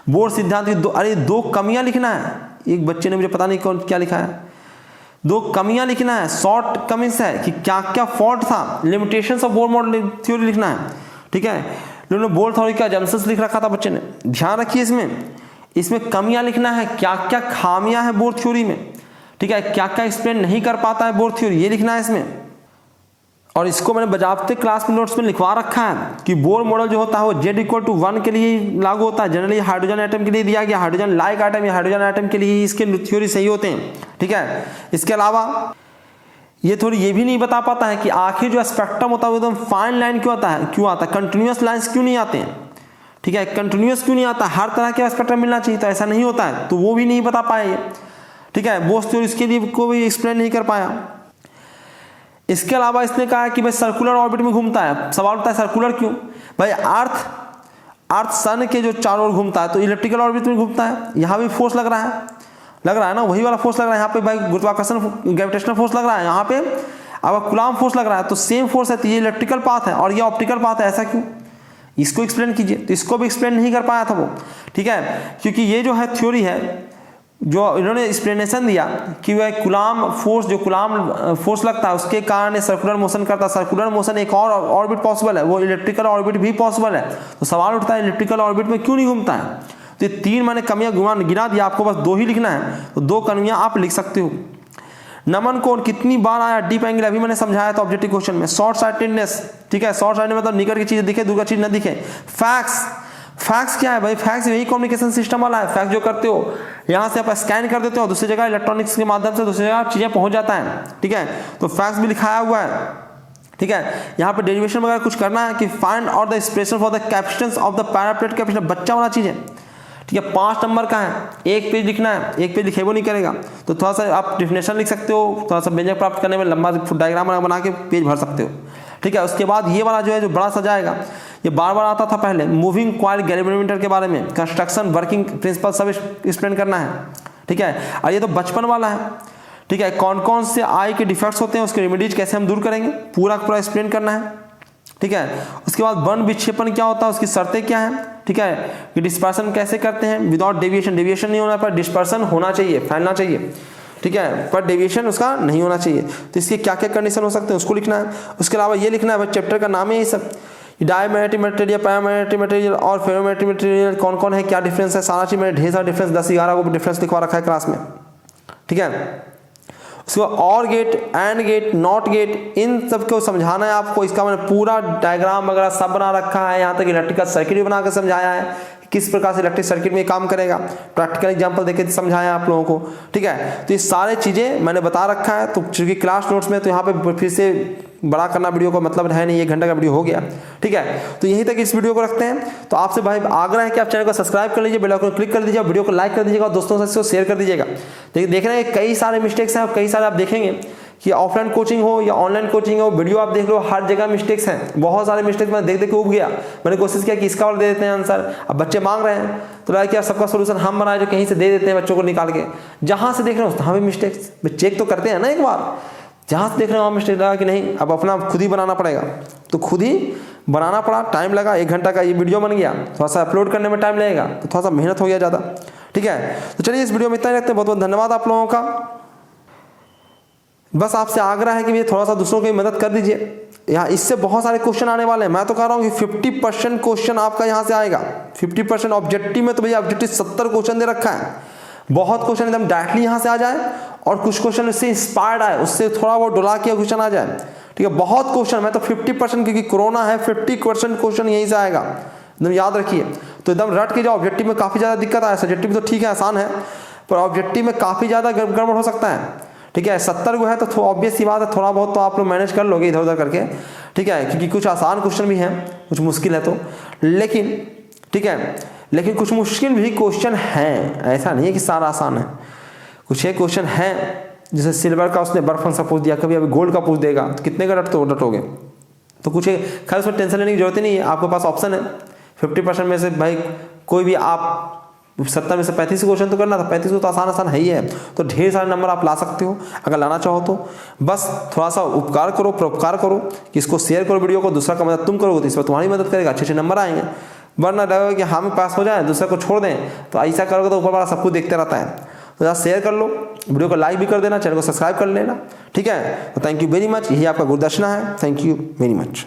बोर्ड सिद्धांत की 2 कमियां लिखना है। एक बच्चे ने मुझे पता नहीं कौन क्या लिखा है, 2 कमियां लिखना है, शॉर्ट कमिंग्स है कि क्या क्या फॉल्ट था, limitations of board model theory लिखना है, ठीक है। उन्होंने बोर्ड थ्योरी का जंक्शंस लिख रखा था बच्चे ने, ध्यान रखिए इसमें कमियां लिखना है, क्या क्या खामियां हैं बोर्ड थ्योरी में, ठीक है, क्या क्या एक्सप्लेन नहीं कर पाता है बोर्ड थ्योरी, ये लिखना है इसमें। और इसको मैंने बजाबते क्लास में नोट्स में लिखवा रखा है कि बोर मॉडल जो होता है वो Z=1 के लिए लागू होता है, जनरली हाइड्रोजन एटम के लिए दिया गया, हाइड्रोजन लाइक एटम या हाइड्रोजन एटम के लिए इसके थ्योरी सही होते हैं, ठीक है। इसके अलावा ये थोड़ी ये भी नहीं बता पाता है कि आखिर जो स्पेक्ट्रम होता है वो एकदम फाइन लाइन क्यों आता है, कंटिन्यूअस लाइन्स क्यों नहीं आते हैं, ठीक है, कंटिन्यूअस क्यों नहीं आता, हर तरह के स्पेक्ट्रम मिलना चाहिए, तो ऐसा नहीं होता है, तो वो भी नहीं बता पाए, ठीक है। बोस थ्योरी इसके लिए को भी एक्सप्लेन नहीं कर पाया। इसके अलावा इसने कहा कि भाई सर्कुलर ऑर्बिट में घूमता है, सवाल उठता है सर्कुलर क्यों, भाई अर्थ सन के जो चारों ओर घूमता है तो इलेक्ट्रिकल ऑर्बिट में घूमता है, यहाँ भी फोर्स लग रहा है ना, वही वाला फोर्स लग रहा है यहाँ पे, भाई गुरुत्वाकर्षण ग्रेविटेशनल फोर्स लग रहा है, यहाँ पे अब कूलॉम फोर्स लग रहा है, तो सेम फोर्स है, तो ये इलेक्ट्रिकल पाथ है और ये ऑप्टिकल पाथ है, ऐसा क्यों, इसको एक्सप्लेन कीजिए। तो इसको भी एक्सप्लेन नहीं कर पाया था वो, ठीक है, क्योंकि ये जो है थ्योरी है जो इन्होंने एक्सप्लेनेशन दिया कि वह कूलॉम फोर्स, जो कूलॉम फोर्स लगता है उसके कारण सर्कुलर मोशन करता है, सर्कुलर मोशन एक और ऑर्बिट पॉसिबल है, वो इलेक्ट्रिकल ऑर्बिट भी पॉसिबल है, तो सवाल उठता है इलेक्ट्रिकल ऑर्बिट में क्यों नहीं घूमता है। तो ये 3 मैंने कमियां गिना दिया, आपको बस 2 ही लिखना है, तो 2 कमियां आप लिख सकते हो। नमन कोण कितनी बार आया, डीप एंगल अभी मैंने समझाया था ऑब्जेक्टिव क्वेश्चन में। शॉर्ट साइटेडनेस, ठीक है, शॉर्ट साइटेड मतलब निकट की चीज दिखे दूर की चीज न दिखे। फैक्स क्या है भाई, फैक्स यही कम्युनिकेशन सिस्टम वाला है। फैक्स जो करते हो यहाँ से आप स्कैन कर देते हो, दूसरी जगह इलेक्ट्रॉनिक्स के माध्यम से दूसरी जगह चीजें पहुंच जाता है, ठीक है, तो फैक्स भी लिखाया हुआ है, ठीक है। यहाँ पे डेरिवेशन वगैरह कुछ करना है कि find out the expression for the capacitance of the parallel plate capacitor, बच्चा वाला चीज है, ठीक है। 5 नंबर का है, 1 पेज लिखना है, 1 पेज लिखे वो नहीं करेगा, तो थोड़ा सा आप डेफिनेशन लिख सकते हो, थोड़ा सा व्यंजक प्राप्त करने में लंबा डायग्राम बना के पेज भर सकते हो, ठीक है। उसके बाद ये वाला जो है जो बड़ा सा जाएगा, ये बार बार आता था पहले, मूविंग कॉइल गैल्वेनोमीटर के बारे में, कंस्ट्रक्शन वर्किंग प्रिंसिपल सब एक्सप्लेन करना है, ठीक है। और ये तो बचपन वाला है, ठीक है, कौन कौन से आई के डिफेक्ट्स होते हैं, उसके रेमेडीज कैसे हम दूर करेंगे, पूरा एक्सप्लेन करना है, ठीक है। उसके बाद वर्ण विक्षेपण क्या होता है, उसकी शर्तें क्या हैं, ठीक है, कि डिस्पर्सन कैसे करते हैं विदाउट डेविएशन, डेविएशन नहीं होना पर डिस्पर्सन होना चाहिए, फैलना चाहिए, ठीक है, पर डेविएशन उसका नहीं होना चाहिए। तो इसके क्या क्या कंडीशन हो सकते हैं उसको लिखना है। उसके अलावा ये लिखना है, बस चैप्टर का नाम है ये सब, डायमैग्नेटिक मटेरियल, पैरामैग्नेटिक मटेरियल और फेरोमैग्नेटिक मटेरियल कौन कौन है, क्या डिफरेंस है, सारा चीज मैंने ढेर सारा डिफरेंस 10-11 को डिफरेंस लिखवा रखा है क्लास में, ठीक है। उसके बाद OR gate, AND gate, NOT gate, इन सब को समझाना है आपको। इसका मैंने पूरा डायग्राम वगैरह सब बना रखा है, यहाँ तक इलेक्ट्रिकल सर्किट भी बनाकर समझाया है, किस प्रकार से इलेक्ट्रिक सर्किट में काम करेगा, प्रैक्टिकल एग्जांपल देके समझाया आप लोगों को, ठीक है। तो ये सारे चीजें मैंने बता रखा है। तो चूंकि क्लास नोट्स में तो यहाँ पे फिर से बड़ा करना वीडियो को मतलब है नहीं, 1 घंटे का वीडियो हो गया, ठीक है। तो यहीं तक इस वीडियो को रखते हैं। तो आपसे भाई आग्रह है कि आप चैनल को सब्सक्राइब कर लीजिए, बेल आइकन क्लिक कर दीजिए, वीडियो को लाइक कर दीजिएगा और दोस्तों से इसको शेयर कर दीजिएगा। देखिए देख रहे हैं कई सारे मिस्टेक्स हैं और कई सारे आप देखेंगे कि ऑफलाइन कोचिंग हो या ऑनलाइन कोचिंग हो, वीडियो आप देख लो हर जगह मिस्टेक्स हैं, बहुत सारे मिस्टेक्स मैं देख देख के उब गया। मैंने कोशिश किया कि इसका और दे देते हैं आंसर, अब बच्चे मांग रहे हैं तो लगा कि यार सबका सोल्यूशन हम बनाए जो कहीं से दे देते हैं बच्चों को निकाल के, जहां से देख रहे हो वहां भी मिस्टेक्स चेक तो करते हैं ना एक बार, जहां से देख रहे हो वहां मिस्टेक लगा कि नहीं, अब अपना खुद ही बनाना पड़ेगा। तो खुद ही बनाना पड़ा, टाइम लगा, 1 घंटा का ये वीडियो बन गया, थोड़ा सा अपलोड करने में टाइम लगेगा तो थोड़ा सा मेहनत हो गया ज़्यादा, ठीक है। तो चलिए इस वीडियो में इतना ही रखते हैं, बहुत बहुत धन्यवाद आप लोगों का। बस आपसे आग्रह है कि ये थोड़ा सा दूसरों की मदद कर दीजिए, यहाँ इससे बहुत सारे क्वेश्चन आने वाले हैं। मैं तो कह रहा हूँ कि 50% क्वेश्चन आपका यहाँ से आएगा, 50% ऑब्जेक्टिव में तो भैया ऑब्जेक्टिव 70 क्वेश्चन दे रखा है, बहुत क्वेश्चन एकदम डायरेक्टली यहाँ से आ जाए और कुछ क्वेश्चन उससे इंस्पायर्ड आए, उससे थोड़ा बहुत डुला के क्वेश्चन आ जाए, ठीक है। बहुत क्वेश्चन, मैं तो 50% क्योंकि कोरोना है 50% क्वेश्चन यहीं से आएगा, एकदम याद रखिए। तो एकदम रट के जाओ, ऑब्जेक्टिव में काफ़ी ज़्यादा दिक्कत आया, सब्जेक्टिव तो ठीक है आसान है, पर ऑब्जेक्टिव में काफ़ी ज़्यादा गड़बड़ हो सकता है, ठीक है। 70 को है तो ऑब्वियस सी बात है, थोड़ा बहुत तो आप लोग मैनेज कर लोगे इधर उधर करके, ठीक है, क्योंकि कुछ आसान क्वेश्चन भी हैं, कुछ मुश्किल है तो, लेकिन ठीक है, लेकिन कुछ मुश्किल भी क्वेश्चन हैं, ऐसा नहीं है कि सारा आसान है। कुछ एक क्वेश्चन है जैसे सिल्वर का उसने बर्फ सा पूछ दिया, कभी अभी गोल्ड का पूछ देगा तो कितने का डटोगे। तो कुछ खैर उसमें टेंशन लेने की जरूरत ही नहीं है, आपके पास ऑप्शन है 50% में से भाई कोई भी आप 70 में से 35 क्वेश्चन तो करना था, 35 को तो आसान है ही है, तो ढेर सारे नंबर आप ला सकते हो अगर लाना चाहो तो। बस थोड़ा सा उपकार करो, परोपकार करो कि इसको शेयर करो वीडियो को, दूसरा का मदद तुम करोगे तो इस पर तुम्हारी मदद करेगा, अच्छे नंबर आएंगे। वरना लगेगा कि हम पास हो जाए दूसरे को छोड़ दें, तो ऐसा करोगे तो ऊपर वाला सब कुछ देखते रहता है। तो जरा शेयर कर लो, वीडियो को लाइक भी कर देना, चैनल को सब्सक्राइब कर लेना, ठीक है। तो थैंक यू वेरी मच, यही आपका गुरुदक्षिणा है, थैंक यू वेरी मच।